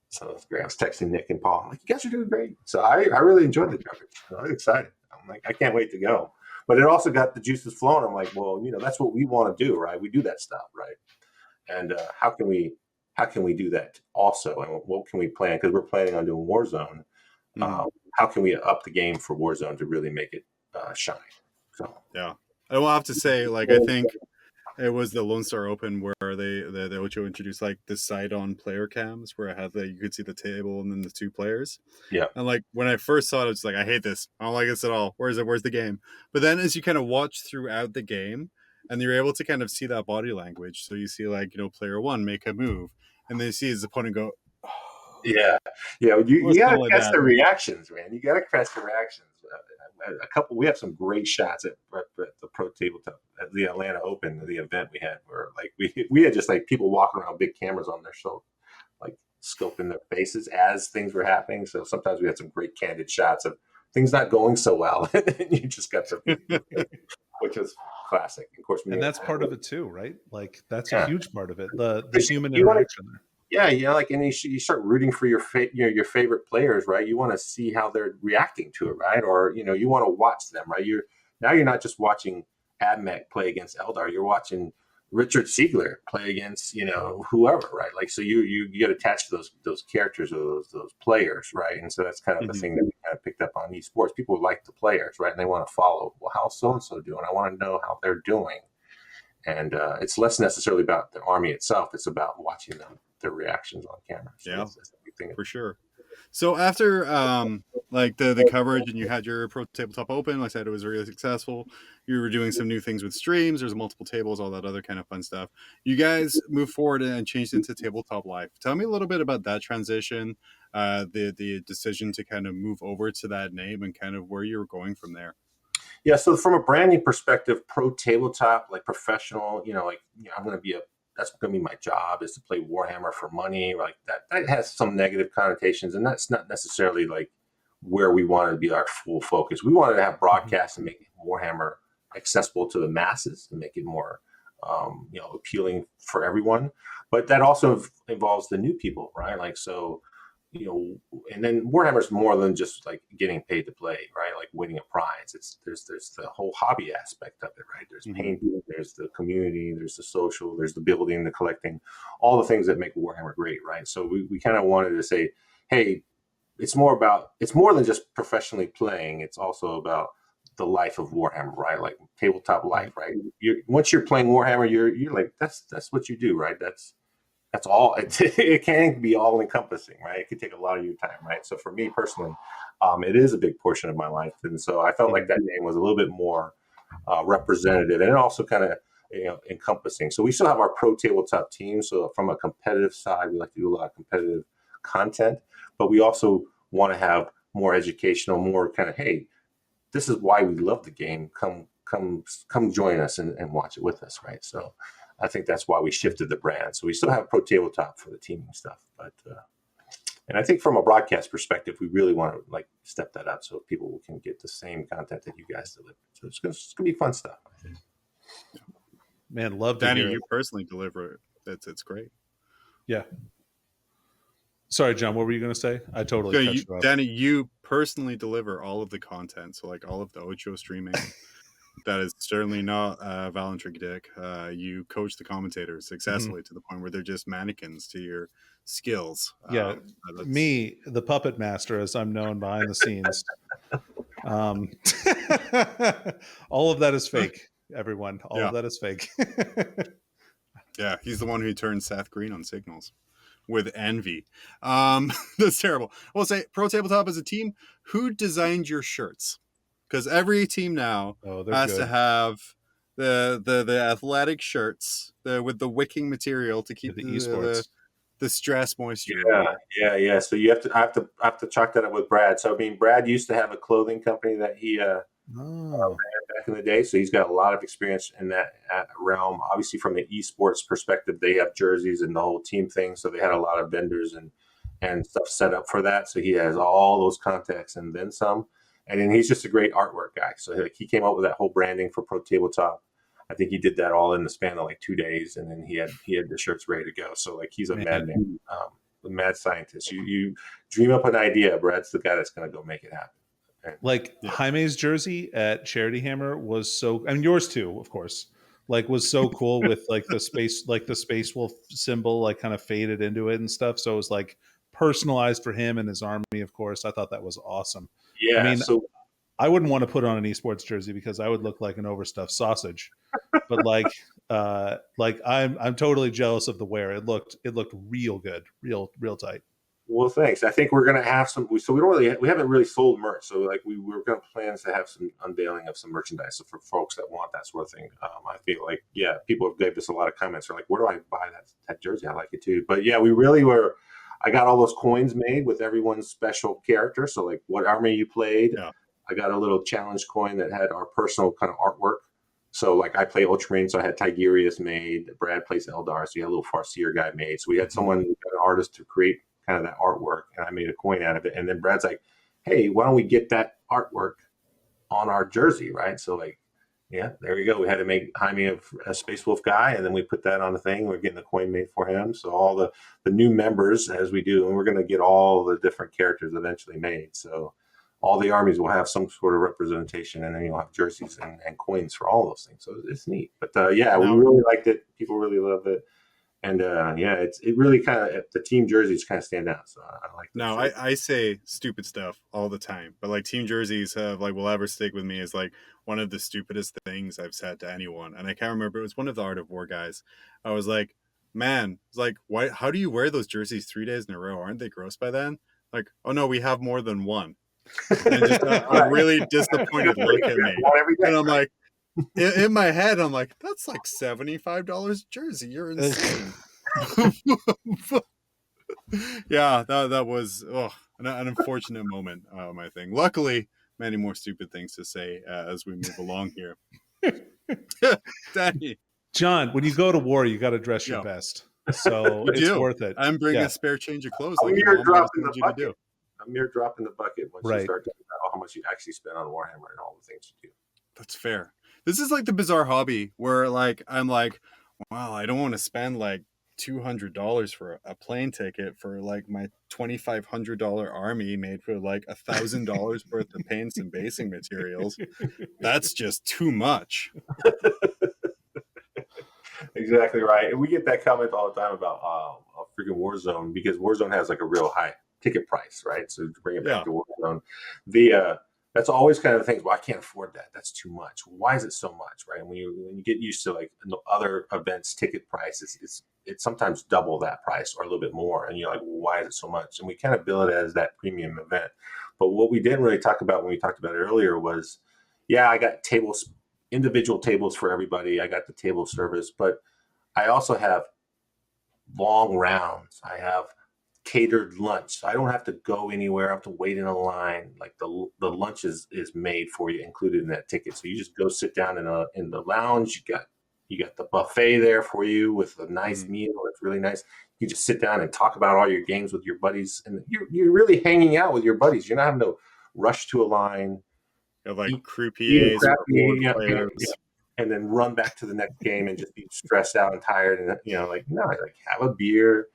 So it was great. I was texting Nick and Paul. I'm like, "You guys are doing great." So I really enjoyed the coverage. I was excited. I'm like, I can't wait to go. But it also got the juices flowing. I'm like, well, that's what we want to do, right? We do that stuff, right? And how can we do that also? And what can we plan? Because we're planning on doing Warzone. How can we up the game for Warzone to really make it shine? So yeah, I will have to say, like, I think it was the Lone Star Open where the Ocho introduced like the side-on player cams where it had you could see the table and then the two players. Yeah. And like when I first saw it, it's like, I hate this. I don't like this at all. Where's the game? But then as you kind of watch throughout the game, and you're able to kind of see that body language, so you see like player one make a move, and then you see his opponent go. Oh. Yeah. You gotta catch the reactions, man. You gotta catch the reactions. We have some great shots at the Pro Tabletop at the Atlanta Open, the event we had, where like we had just like people walking around with big cameras on their shoulder, like scoping their faces as things were happening. So sometimes we had some great candid shots of things not going so well, and you just got to, which is classic. Of course, and that's part of it too, right? Like that's a huge part of it. The human interaction there. Yeah, like, and you start rooting for your favorite players, right? You want to see how they're reacting to it, right? Or you want to watch them, right? You're not just watching Admech play against Eldar. You're watching Richard Siegler play against whoever, right? Like, so you get attached to those characters or those players, right? And so that's kind of the thing that we kind of picked up on esports. People like the players, right? And they want to follow. Well, how's so and so doing? I want to know how they're doing. And it's less necessarily about the army itself. It's about watching their reactions on camera. So yeah, that's a big thing. For sure. So after like the coverage, and you had your Pro Tabletop Open, like I said, it was really successful. You were doing some new things with streams. There's multiple tables, all that other kind of fun stuff. You guys moved forward and changed into Tabletop Life. Tell me a little bit about that transition, the decision to kind of move over to that name, and kind of where you were going from there. Yeah, so from a branding perspective, Pro Tabletop, like professional, I'm going to be that's going to be my job, is to play Warhammer for money. Like that has some negative connotations, and that's not necessarily like where we wanted to be our full focus. We wanted to have broadcasts and make Warhammer accessible to the masses and make it more, appealing for everyone. But that also involves the new people, right? Like, so, and then Warhammer is more than just like getting paid to play, right? Like winning a prize. There's the whole hobby aspect of it, right? There's painting, there's the community, there's the social, there's the building, the collecting, all the things that make Warhammer great, right? So we kind of wanted to say, hey, it's more than just professionally playing. It's also about the life of Warhammer, right? Like tabletop life, right? Once you're playing Warhammer, you're like, that's what you do, right? That's all. It can be all encompassing, right? It could take a lot of your time, right? So for me personally, it is a big portion of my life, and so I felt like that name was a little bit more representative, and it also kind of encompassing. So we still have our Pro Tabletop team. So from a competitive side, we like to do a lot of competitive content, but we also want to have more educational, more kind of, hey, this is why we love the game. Come join us and watch it with us, right? So I think that's why we shifted the brand. So we still have Pro Tabletop for the teaming stuff, but and I think from a broadcast perspective, we really want to like step that up so people can get the same content that you guys deliver. So it's gonna be fun stuff, I think. Man, love to Danny, hear you it. personally deliver it. It's great. Yeah. Sorry, John, what were you going to say? I totally cut you off. Danny, you personally deliver all of the content. So like all of the Ocho streaming. That is certainly not Valentric Dick. You coach the commentators successfully to the point where they're just mannequins to your skills. Yeah, me, the puppet master, as I'm known behind the scenes. All of that is fake, everyone. All of that is fake. Yeah, he's the one who turned Seth Green on signals with envy. That's terrible. I will say, Pro Tabletop as a team, who designed your shirts? Because every team now has to have the athletic shirts with the wicking material to keep the esports. The stress moisture. Yeah. So I have to chalk that up with Brad. So I mean, Brad used to have a clothing company that he ran back in the day. So he's got a lot of experience in that realm. Obviously, from the esports perspective, they have jerseys and the whole team thing. So they had a lot of vendors and and stuff set up for that. So he has all those contacts and then some. And then he's just a great artwork guy. So like, he came up with that whole branding for ProTabletop. I think he did that all in the span of like 2 days, and then he had the shirts ready to go. So like he's a madman, a mad scientist. You dream up an idea, Brad's the guy that's going to go make it happen. And, like Jaime's jersey at Charity Hammer was so, and yours too, of course, like was so cool with like the space wolf symbol, like kind of faded into it and stuff. So it was like personalized for him and his army, of course. I thought that was awesome. yeah. I mean, so I wouldn't want to put on an esports jersey because I would look like an overstuffed sausage. But like I'm totally jealous of the wear. It looked real good, real tight. well, thanks. I think we're going to have some. So we haven't really sold merch. So like we were going to plans to have some unveiling of some merchandise. So for folks that want that sort of thing, I feel like people have gave us a lot of comments. They're like, where do I buy that jersey? I like it too. But yeah, we really were. I got all those coins made with everyone's special character. So like what army you played. Yeah. I got a little challenge coin that had our personal kind of artwork. So like I play Ultramarines, so I had Tigerius made. Brad plays Eldar, so we had a little Farseer guy made. So we had an artist to create kind of that artwork, and I made a coin out of it. And then Brad's like, hey, why don't we get that artwork on our jersey, right? So like, yeah, there we go. We had to make Jaime a Space Wolf guy, and then we put that on the thing. We're getting the coin made for him. So all the new members as we do, and we're going to get all the different characters eventually made. So all the armies will have some sort of representation, and then you'll have jerseys and coins for all those things. So it's neat. But we really liked it. People really loved it. And it really kind of, the team jerseys kind of stand out. So I like that. Now, I say stupid stuff all the time, but like team jerseys will ever stick with me as like one of the stupidest things I've said to anyone. And I can't remember, it was one of the Art of War guys. I was like, man, it's like, why? How do you wear those jerseys 3 days in a row? Aren't they gross by then? Like, oh no, we have more than one. And just a really disappointed look at me. And I'm like, in my head, I'm like, that's like $75 jersey. You're insane. Yeah, that was an unfortunate moment. I think. Luckily, many more stupid things to say as we move along here. Danny, John, when you go to war, you got to dress your best. So it's worth it. I'm bringing a spare change of clothes. Like you're dropping the bucket. A mere drop in the bucket once you start talking about how much you actually spend on Warhammer and all the things you do. That's fair. This is like the bizarre hobby where like I'm like, wow, I don't want to spend like $200 for a plane ticket for like my $2,500 army made for like $1,000 worth of paints and basing materials. That's just too much. Exactly right. And we get that comment all the time about a freaking Warzone, because Warzone has like a real high ticket price, right? So to bring it back to Warzone, that's always kind of the things. Well, I can't afford that. That's too much. Why is it so much, right? And when you get used to like other events, ticket prices, it's sometimes double that price or a little bit more, and you're like, well, why is it so much? And we kind of bill it as that premium event. But what we didn't really talk about when we talked about it earlier was, I got tables, individual tables for everybody. I got the table service, but I also have long rounds. I have catered lunch. I don't have to go anywhere. I have to wait in a line. Like the lunch is made for you, included in that ticket. So you just go sit down in the lounge. You got the buffet there for you with a nice meal. It's really nice. You just sit down and talk about all your games with your buddies, and you're really hanging out with your buddies. You're not having to rush to a line. Like croupiers and then run back to the next game and just be stressed out and tired. And have a beer,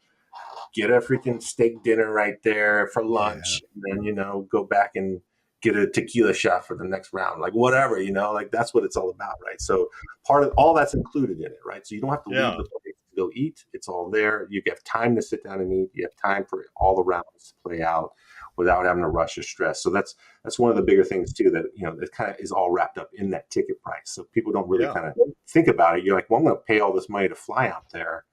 get a freaking steak dinner right there for lunch, and then go back and get a tequila shot for the next round, like whatever, like that's what it's all about, right? So part of all that's included in it, right? So you don't have to leave the place to go eat. It's all there. You have time to sit down and eat. You have time for all the rounds to play out without having to rush or stress. So that's one of the bigger things too, that it kind of is all wrapped up in that ticket price. So people don't really kind of think about it. You're like, well, I'm going to pay all this money to fly out there.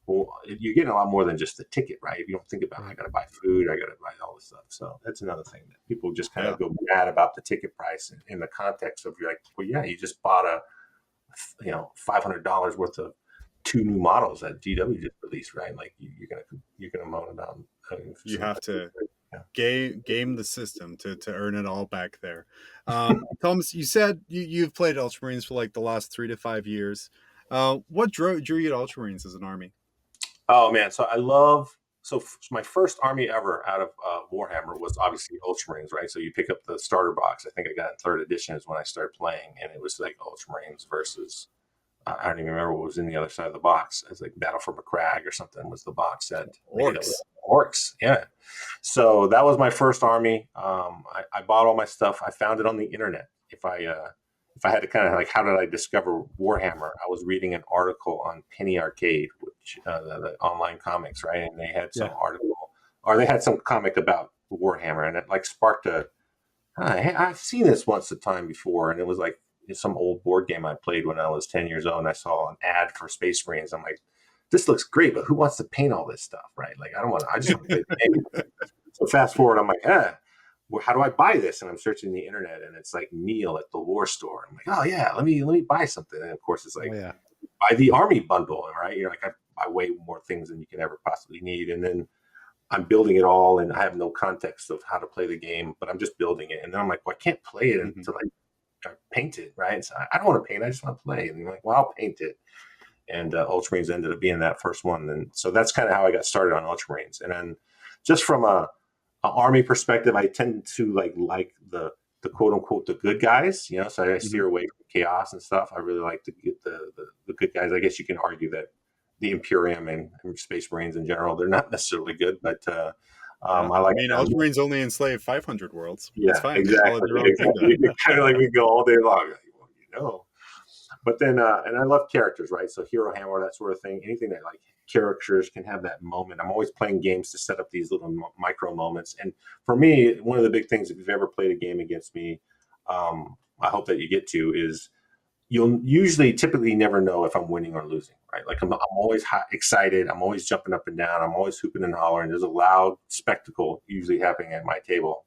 Well, you're getting a lot more than just the ticket, right? If you don't think about it, I got to buy food, I got to buy all this stuff. So that's another thing that people just kind of go mad about the ticket price in the context of, you're like, well, you just bought a $500 worth of 2 new models that GW just released, right? Like you're gonna moan about. You have to game the system to earn it all back there. Thomas, you said you've played Ultramarines for like the last 3 to 5 years. What drew you to Ultramarines as an army? Oh man, so I love my first army ever out of Warhammer was obviously Ultramarines, right? So you pick up the starter box. I think I got in 3rd edition is when I started playing, and it was like Ultramarines versus I don't even remember what was in the other side of the box. It was like Battle for Macragge or something was the box set. Orcs, yeah. So that was my first army. I bought all my stuff. I found it on the internet. If I had to kind of like, how did I discover Warhammer? I was reading an article on Penny Arcade, which the online comics, right? And they had some article, or they had some comic about Warhammer, and it like sparked I've seen this once a time before, and it was like some old board game I played when I was 10 years old, and I saw an ad for Space Marines. I'm like, this looks great, but who wants to paint all this stuff, right? Like, I just want to play the game. So fast forward, I'm like, well, how do I buy this? And I'm searching the internet, and it's like Neil at the War Store. I'm like, oh yeah, let me buy something. And of course, it's like, buy the army bundle, right? You're like, I buy way more things than you can ever possibly need, and then I'm building it all, and I have no context of how to play the game, but I'm just building it. And then I'm like, well, I can't play it until I paint it, right? So I don't want to paint, I just want to play. And you're like, well, I'll paint it. And Ultramarines ended up being that first one. And so that's kind of how I got started on Ultramarines. And then just from a army perspective, I tend to like the quote unquote the good guys, so I steer away from chaos and stuff. I really like to get the good guys. I guess you can argue that the Imperium and Space Marines in general, they're not necessarily good, but I like. I mean, Ultramarines only enslave 500 worlds. Yeah, it's fine. exactly. Kind of like we go all day long. But then, and I love characters, right? So Hero Hammer, that sort of thing. Anything that like characters can have that moment. I'm always playing games to set up these little micro moments. And for me, one of the big things, if you've ever played a game against me, I hope that you get to is you'll typically never know if I'm winning or losing, right? Like I'm always excited. I'm always jumping up and down. I'm always hooping and hollering. There's a loud spectacle usually happening at my table.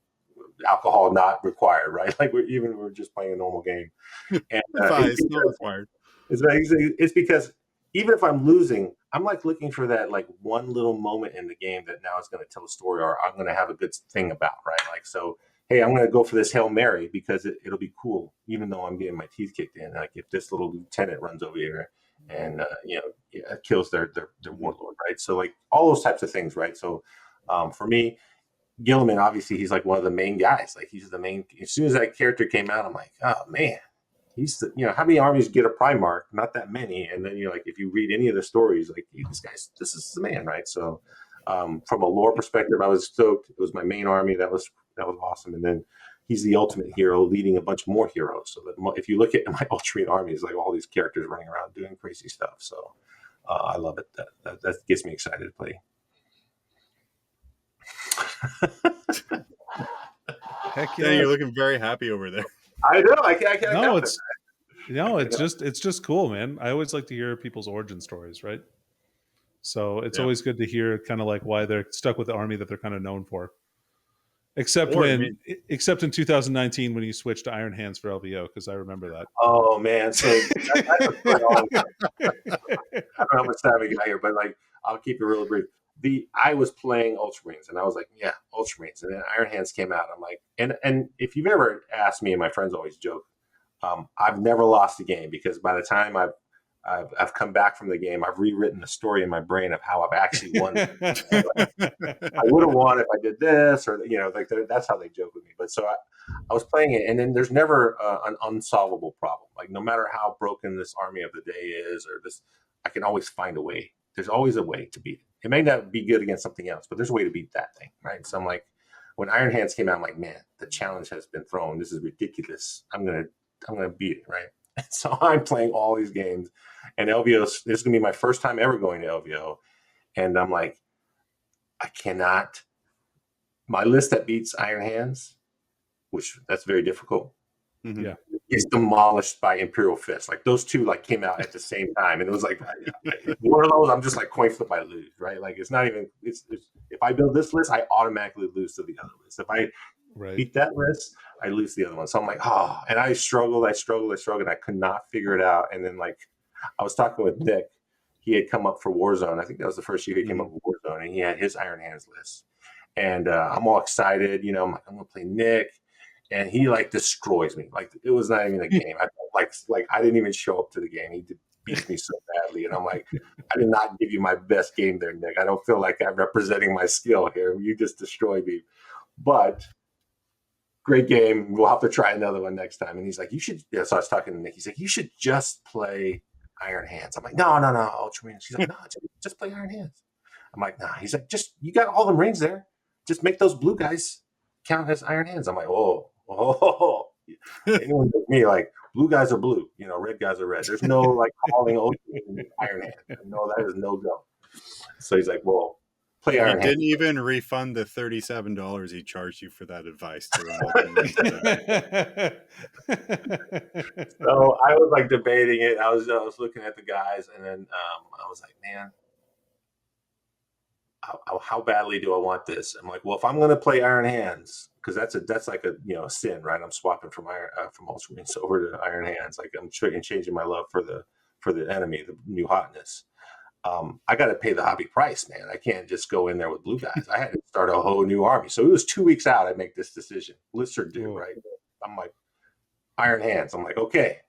Alcohol not required, right? Like we're just playing a normal game. And it's not required. It's because even if I'm losing, I'm like looking for that like one little moment in the game that now is going to tell a story, or I'm going to have a good thing about, right? Like, so, hey, I'm going to go for this Hail Mary because it'll be cool, even though I'm getting my teeth kicked in. Like if this little lieutenant runs over here and kills their warlord, right? So like all those types of things, right? So for me, Gilliman, obviously, he's like one of the main guys. Like he's the main. As soon as that character came out, I'm like, oh man, he's the. How many armies get a Primarch? Not that many. And then you're like, if you read any of the stories, like hey, this is the man, right? So, from a lore perspective, I was stoked. It was my main army. That was awesome. And then he's the ultimate hero, leading a bunch more heroes. So that if you look at my Ultramarine army, it's like all these characters running around doing crazy stuff. So, I love it. That gets me excited to play. Heck yeah! Dan, you're looking very happy over there. I know. I can't. It's just cool, man. I always like to hear people's origin stories, right? So it's always good to hear kind of like why they're stuck with the army that they're kind of known for. Except in 2019 when you switched to Iron Hands for LVO, because I remember that. Oh man, so I don't know how much time we got here, but like I'll keep it real brief. I was playing Ultramarines, and I was like, yeah, Ultramarines. And then Iron Hands came out. I'm like, and if you've ever asked me, and my friends always joke, I've never lost a game because by the time I've come back from the game, I've rewritten the story in my brain of how I've actually won. I would have won if I did this, or like that's how they joke with me. But so I was playing it, and then there's never an unsolvable problem. Like no matter how broken this army of the day is, or this, I can always find a way. There's always a way to beat it. It may not be good against something else, but there's a way to beat that thing, right? So I'm like, when Iron Hands came out, I'm like, man, the challenge has been thrown. This is ridiculous. I'm gonna beat it, right? So I'm playing all these games, and LVO. This is gonna be my first time ever going to LVO, and I'm like, I cannot. My list that beats Iron Hands, which that's very difficult. Mm-hmm. Yeah, is demolished by Imperial Fist. Like those two came out at the same time, and it was like one of those. I'm just like coin flip, I lose, right? Like it's not even. It's if I build this list, I automatically lose to the other list. If I beat that list, I lose the other one. So I'm like, and I struggled, and I could not figure it out. And then I was talking with Nick. He had come up for Warzone. I think that was the first year he came up for Warzone, and he had his Iron Hands list. And I'm all excited. I'm like, I'm gonna play Nick. And he destroys me. Like it was not even a game. I felt like I didn't even show up to the game. He beats me so badly. And I'm like, I did not give you my best game there, Nick. I don't feel like I'm representing my skill here. You just destroyed me. But great game. We'll have to try another one next time. And he's like, you should. Yeah, so I was talking to Nick. He's like, you should just play Iron Hands. I'm like, no, Ultramarines. He's like, no, just play Iron Hands. I'm like, nah. He's like, you got all the Marines there. Just make those blue guys count as Iron Hands. I'm like, oh. Anyone with me, like, blue guys are blue, red guys are red. There's no like calling Iron Hands. No, that is no go. So he's like, well, play Iron Hands. He didn't even refund the $37 he charged you for that advice to remote. So I was like debating it. I was looking at the guys, and then I was like, man, how badly do I want this? I'm like, well, if I'm going to play Iron Hands, because that's like a sin, right? I'm swapping from Ultramarines over to Iron Hands. Like I'm changing my love for the enemy, the new hotness. I got to pay the hobby price, man. I can't just go in there with blue guys. I had to start a whole new army. So it was 2 weeks out. I make this decision. Lizard do, right? I'm like, Iron Hands. I'm like, okay,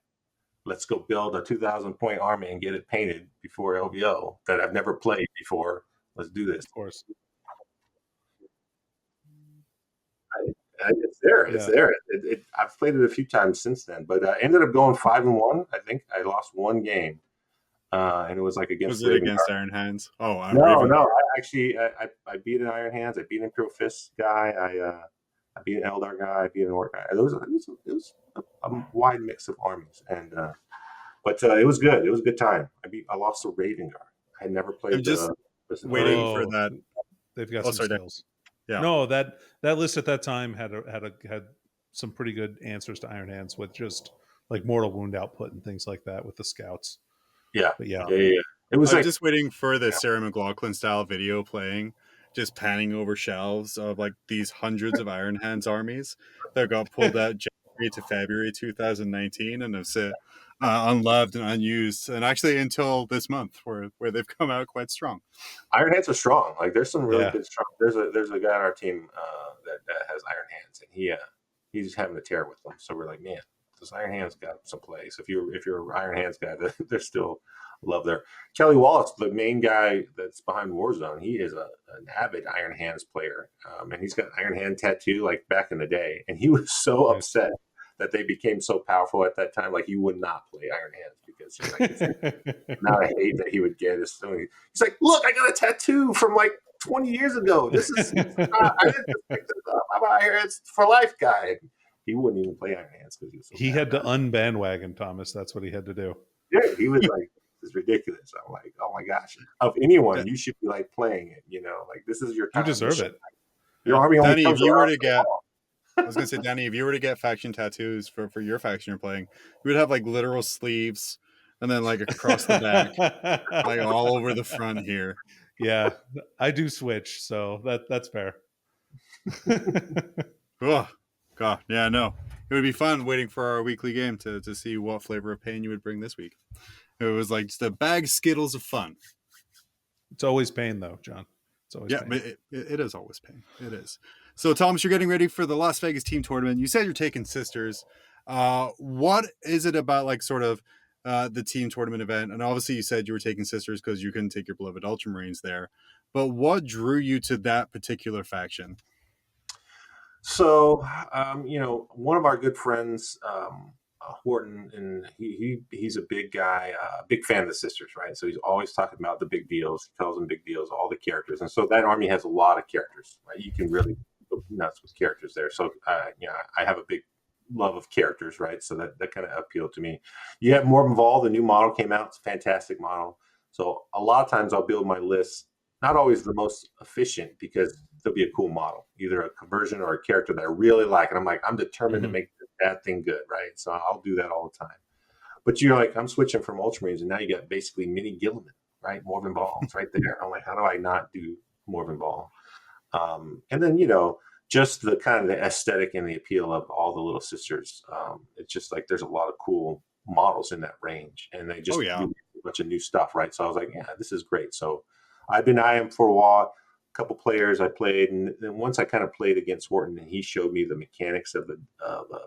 let's go build a 2,000 point army and get it painted before LVO that I've never played before. Let's do this. Of course. It's there. It's there. I've played it a few times since then, but I ended up going 5-1. I think I lost one game, and it was like against. Was it against Iron Hands? Oh, no. I beat an Iron Hands. I beat an Imperial Fist guy. I beat an Eldar guy. I beat an Orc guy. It was a wide mix of armies, and but it was good. It was a good time. I lost a Raven Guard. I had never played. I'm just waiting for that. They've got some skills. Yeah. No, that list at that time had some pretty good answers to Iron Hands with just like mortal wound output and things like that with the scouts. Yeah. But yeah. It was I'm just waiting for the Sarah McLachlan style video playing, just panning over shelves of like these hundreds of Iron Hands armies that got pulled out January to February 2019 and have sit unloved and unused, and actually until this month where they've come out quite strong. Iron Hands are strong. Like there's some really good strong. There's a guy on our team that has Iron Hands, and he's having a tear with them. So we're like, man, those Iron Hands got some place. If you're an Iron Hands guy, there's still love there. Kelly Wallace, the main guy that's behind Warzone, he is an avid Iron Hands player, and he's got an Iron Hand tattoo like back in the day, and he was so upset that they became so powerful at that time. Like he would not play Iron Hands because the amount of hate that he would get is so. He's like, look, I got a tattoo from like 20 years ago. This is I didn't just pick this up. I'm an Iron Hands for life guy. He wouldn't even play Iron Hands because he was so he had to unbandwagon Thomas. That's what he had to do. Yeah, he was like, this is ridiculous. I'm like, oh my gosh. Of anyone, you should be like playing it, like this is your time. You deserve it. Your army only Danny, comes if you were around to get I was gonna say, Danny, if you were to get faction tattoos for your faction you're playing, you would have like literal sleeves and then like across the back, like all over the front here. Yeah, I do switch, so that's fair. Oh, God, yeah, no. It would be fun waiting for our weekly game to see what flavor of pain you would bring this week. It was like just a bag of Skittles of fun. It's always pain, though, John. It's always pain. But it is always pain. It is. So, Thomas, you're getting ready for the Las Vegas team tournament. You said you're taking sisters. What is it about, like, sort of the team tournament event? And obviously, you said you were taking sisters because you couldn't take your beloved Ultramarines there. But what drew you to that particular faction? So, one of our good friends, Horton, and he's a big guy, big fan of the sisters, right? So he's always talking about the big deals. He calls them big deals, all the characters. And so that army has a lot of characters, right? You can really go nuts with characters there. So, I have a big love of characters, right? So that kind of appealed to me. You have Morbin Vol, the new model came out. It's a fantastic model. So a lot of times I'll build my list, not always the most efficient because there'll be a cool model, either a conversion or a character that I really like. And I'm like, I'm determined to make that thing good, right? So I'll do that all the time. But you're like, I'm switching from Ultramarines, and now you got basically mini Gilliman, right? Morbin Vol, it's right there. I'm like, how do I not do Morbin Vol? And then, just the kind of the aesthetic and the appeal of all the little sisters. It's just like there's a lot of cool models in that range, and they just do a bunch of new stuff, right? So I was like, yeah, this is great. So I've been eyeing him for a while. A couple players I played, and then once I kind of played against Horton, and he showed me the mechanics of the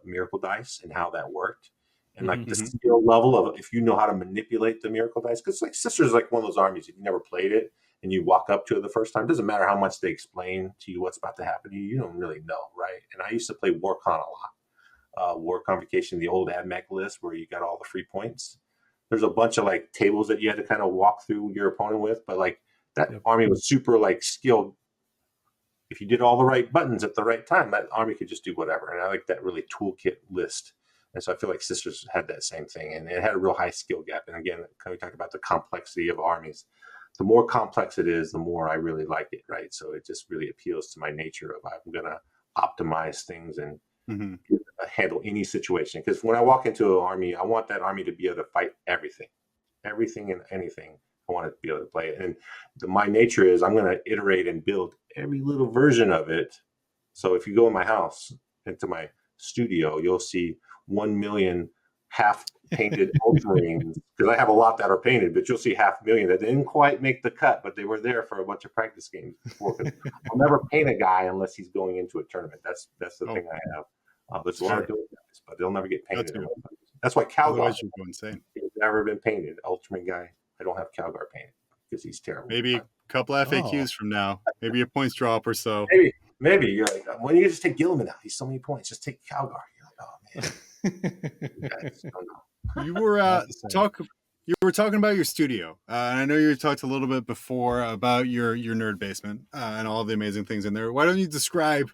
Miracle Dice and how that worked. and like the skill level of if you know how to manipulate the miracle dice. Because like Sisters is like one of those armies, if you never played it and you walk up to it the first time, it doesn't matter how much they explain to you what's about to happen to you, you don't really know, right? And I used to play Warcon a lot. War Convocation, the old AdMech list where you got all the free points. There's a bunch of like tables that you had to kind of walk through your opponent with, but like that army was super like skilled. If you did all the right buttons at the right time, that army could just do whatever. And I like that really toolkit list. And so I feel like Sisters had that same thing, and it had a real high skill gap. And again, we talked about the complexity of armies. The more complex it is, the more I really like it, right? So it just really appeals to my nature of I'm going to optimize things and handle any situation. Because when I walk into an army, I want that army to be able to fight everything and anything. I want to be able to play it. And my nature is I'm going to iterate and build every little version of it. So if you go in my house, into my studio, you'll see 1 million half-painted Ultramarines, because I have a lot that are painted, but you'll see 500,000 that didn't quite make the cut, but they were there for a bunch of practice games before. I'll never paint a guy unless he's going into a tournament. That's the thing I have. There's a lot of good guys, but they'll never get painted. That's why Calgar go insane. He's never been painted. Ultraman guy, I don't have Calgar painted because he's terrible. Maybe a couple FAQs from now, maybe a points drop or so. Maybe you're like, why don't you just take Gilliman out? He's so many points. Just take Calgar. You're like, oh man. You were talking about your studio, and I know you talked a little bit before about your nerd basement and all the amazing things in there. Why don't you describe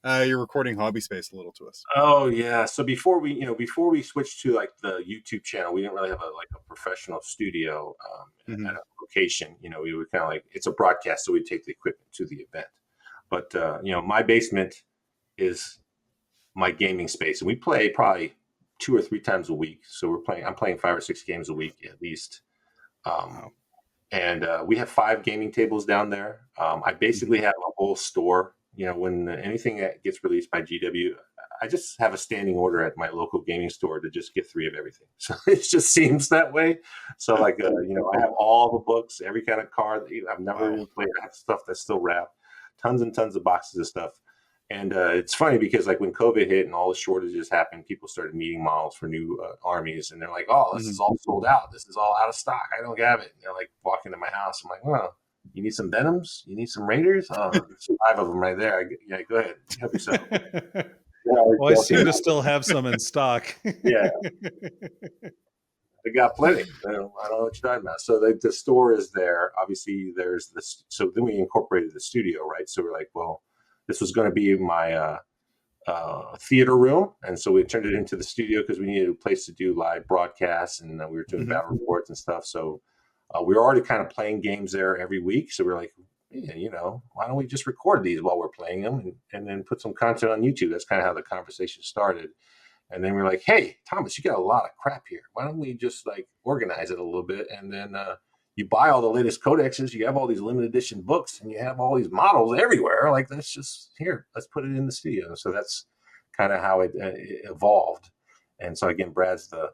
your recording hobby space a little to us? Oh yeah. So before we switched to like the YouTube channel, we didn't really have a professional studio at a location. We were kind of like, it's a broadcast, so we take the equipment to the event. But my basement is my gaming space, and we play probably 2 or 3 times a week. So I'm playing 5 or 6 games a week at least. And we have 5 gaming tables down there. I basically have a whole store. When anything that gets released by GW, I just have a standing order at my local gaming store to just get 3 of everything. So it just seems that way. So I have all the books, every kind of card that I've never even played. I have stuff that's still wrapped, tons and tons of boxes of stuff. And it's funny because like when COVID hit and all the shortages happened, people started needing models for new armies, and they're like, "Oh, this is all sold out. This is all out of stock. I don't have it." And they're like walking to my house. I'm like, "Well, you need some Venoms? You need some Raiders? Oh, there's 5 of them right there. Yeah, go ahead, help yourself." Well, I seem to still have some in stock. Yeah, they got plenty. I don't know what you're talking about. So the store is there. Obviously, there's this. So then we incorporated the studio, right? So we're like, well, this was going to be my theater room, and so we turned it into the studio because we needed a place to do live broadcasts, and we were doing battle reports and stuff. So we were already kind of playing games there every week. So we're like, why don't we just record these while we're playing them and then put some content on YouTube? That's kind of how the conversation started. And then we're like, hey, Thomas, you got a lot of crap here. Why don't we just like organize it a little bit, and then you buy all the latest codexes, you have all these limited edition books, and you have all these models everywhere. Like, let's put it in the studio. So that's kind of how it evolved. And so again, Brad's the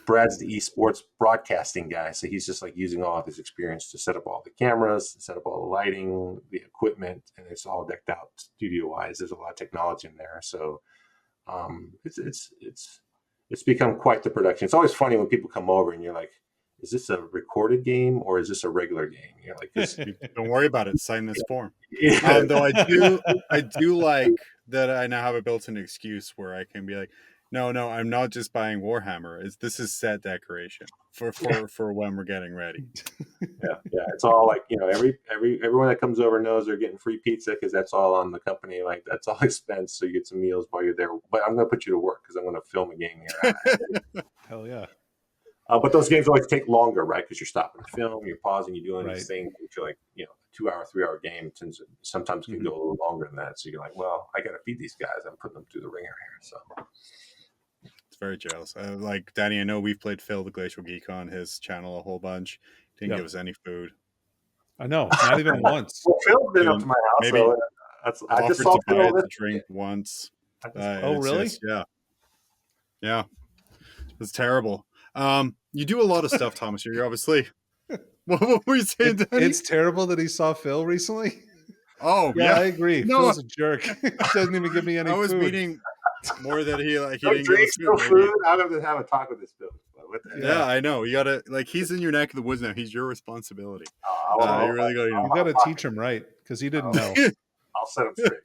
esports broadcasting guy. So he's just like using all of his experience to set up all the cameras, set up all the lighting, the equipment, and it's all decked out studio wise. There's a lot of technology in there. So it's become quite the production. It's always funny when people come over and you're like, is this a recorded game or is this a regular game? Like, don't worry about it. Sign this form. Yeah. Though I do like that I now have a built-in excuse where I can be like, no, I'm not just buying Warhammer. This is set decoration for when we're getting ready. Yeah. It's all like, everyone that comes over knows they're getting free pizza because that's all on the company. Like, that's all expense. So you get some meals while you're there. But I'm going to put you to work because I'm going to film a game here. Hell yeah. But those games always take longer, right? Because you're stopping the film, you're pausing, you're doing these things. You're like, 2-hour, 3-hour game sometimes can go a little longer than that. So you're like, well, I got to feed these guys. I'm putting them through the ringer here. So it's very jealous. Like Danny, I know we've played Phil the Glacial Geek on his channel a whole bunch. Didn't give us any food. I know, not even once. Well, Phil's been up to my house. Maybe so I just offered saw to buy Phil a drink once. Oh, really? Yeah. It's terrible. You do a lot of stuff, Thomas. You're obviously. What were you saying, Danny? It's terrible that he saw Phil recently. Oh, yeah, I agree. No, Phil's a jerk. He doesn't even give me any I was food. meaning More than he No didn't give drinks, us no food. food. I don't have to have a talk with this Bill. What the Yeah, I know. You gotta he's in your neck of the woods now. He's your responsibility. You really got You got to teach him right because he didn't know. I'll set him straight.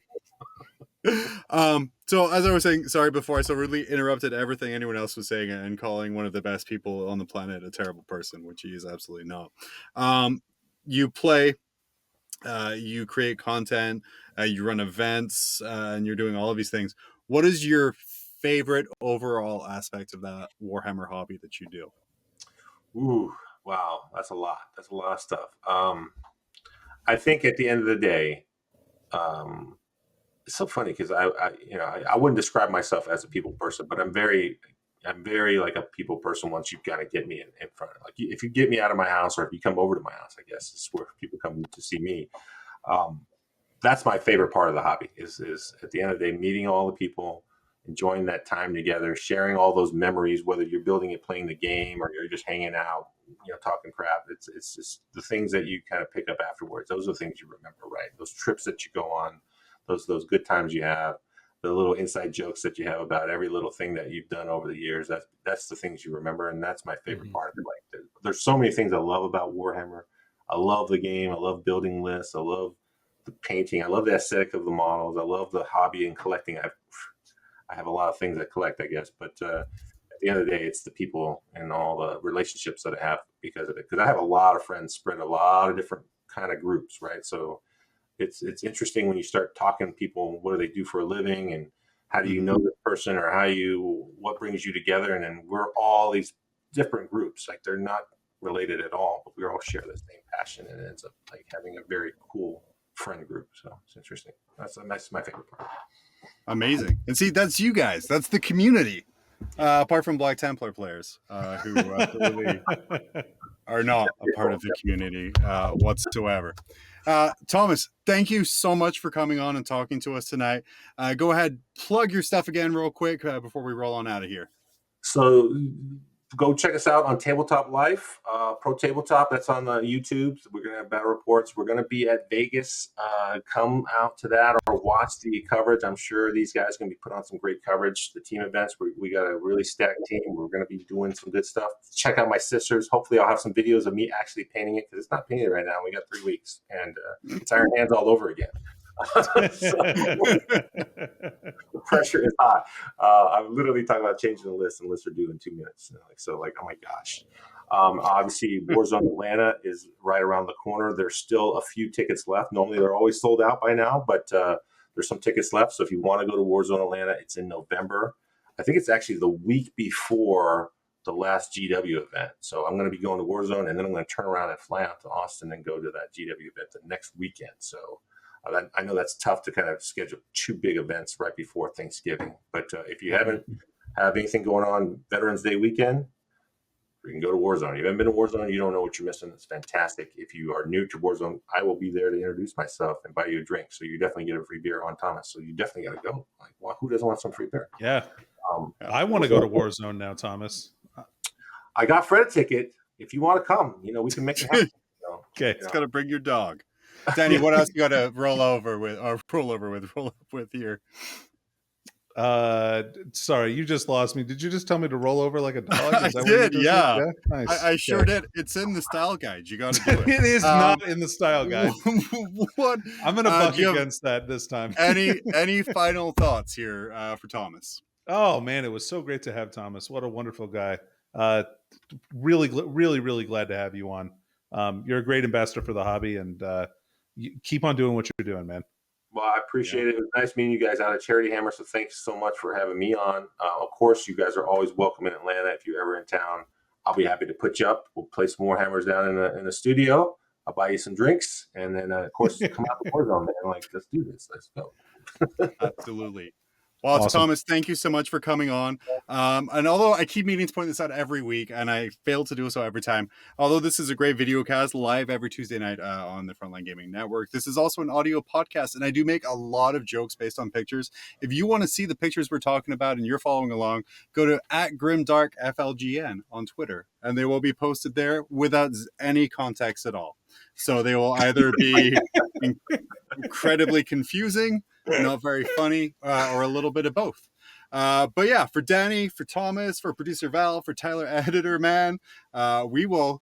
So as I was saying, sorry before I so rudely interrupted everything anyone else was saying and calling one of the best people on the planet a terrible person, which he is absolutely not. You play, you create content, you run events, and you're doing all of these things. What is your favorite overall aspect of that Warhammer hobby that you do? Ooh, wow, that's a lot. That's a lot of stuff. I think at the end of the day, it's so funny because I wouldn't describe myself as a people person, but I'm very like a people person once you kind of get me in front. Like if you get me out of my house or if you come over to my house, I guess is where people come to see me. That's my favorite part of the hobby is at the end of the day, meeting all the people, enjoying that time together, sharing all those memories, whether you're building it, playing the game, or you're just hanging out, talking crap. It's just the things that you kind of pick up afterwards. Those are the things you remember, right? Those trips that you go on, those good times you have, the little inside jokes that you have about every little thing that you've done over the years. That's the things you remember, and that's my favorite part of it. Like there's so many things I love about Warhammer. I love the game. I love building lists. I love the painting. I love the aesthetic of the models. I love the hobby and collecting. I have a lot of things I collect, I guess, but at the end of the day, it's the people and all the relationships that I have because of it. Because I have a lot of friends spread a lot of different kind of groups, right? So it's interesting when you start talking to people. What do they do for a living, and how do you know this person, or what brings you together? And then we're all these different groups. Like they're not related at all, but we all share the same passion, and it ends up like having a very cool friend group. So it's interesting. That's my favorite part. Amazing. And see, that's you guys. That's the community. Apart from Black Templar players who really are not a part of the community whatsoever. Thomas, thank you so much for coming on and talking to us tonight. Go ahead, plug your stuff again real quick before we roll on out of here. So go check us out on Tabletop Life, ProTabletop. That's on the YouTube. We're going to have battle reports. We're going to be at Vegas. Come out to that or watch the coverage. I'm sure these guys are going to be put on some great coverage. The team events, we got a really stacked team. We're going to be doing some good stuff. Check out my sisters. Hopefully I'll have some videos of me actually painting it because it's not painted right now. We got 3 weeks and it's Iron Hands all over again. The pressure is high. I'm literally talking about changing the list, and lists are due in 2 minutes. Oh my gosh. Obviously, Warzone Atlanta is right around the corner. There's still a few tickets left. Normally, they're always sold out by now, but there's some tickets left. So if you want to go to Warzone Atlanta, it's in November. I think it's actually the week before the last GW event. So I'm going to be going to Warzone, and then I'm going to turn around and fly out to Austin and go to that GW event the next weekend. So I know that's tough to kind of schedule 2 big events right before Thanksgiving. But if you haven't have anything going on Veterans Day weekend, you can go to Warzone. If you haven't been to Warzone, you don't know what you're missing. It's fantastic. If you are new to Warzone, I will be there to introduce myself and buy you a drink. So you definitely get a free beer on Thomas. So you definitely got to go. Like, well, who doesn't want some free beer? Yeah. I want to go to Warzone now, Thomas. I got Fred a ticket. If you want to come, we can make it happen. Okay. It's got to bring your dog. Danny, what else you got to roll up with here? Sorry, you just lost me. Did you just tell me to roll over like a dog? I did, yeah. Nice. I sure did. It's in the style guide. You got to do it. It is not in the style guide. What? I'm going to buck against that this time. Any final thoughts here for Thomas? Oh man, it was so great to have Thomas. What a wonderful guy. Really glad to have you on. You're a great ambassador for the hobby, and you keep on doing what you're doing, man. Well, I appreciate it. It was nice meeting you guys out at Charity Hammer. So thanks so much for having me on. Of course, you guys are always welcome in Atlanta. If you're ever in town, I'll be happy to put you up. We'll play some more hammers down in the studio. I'll buy you some drinks, and then of course come out to Warzone, man. Like, let's do this. Let's go. Absolutely. Well, Awesome. Thomas, thank you so much for coming on. And although I keep meaning to point this out every week, and I fail to do so every time, although this is a great video cast live every Tuesday night on the Frontline Gaming Network, this is also an audio podcast, and I do make a lot of jokes based on pictures. If you want to see the pictures we're talking about and you're following along, go to @GrimdarkFLGN on Twitter, and they will be posted there without any context at all. So they will either be incredibly confusing, not very funny, or a little bit of both. But yeah, for Danny, for Thomas, for producer Val, for Tyler, editor man, we will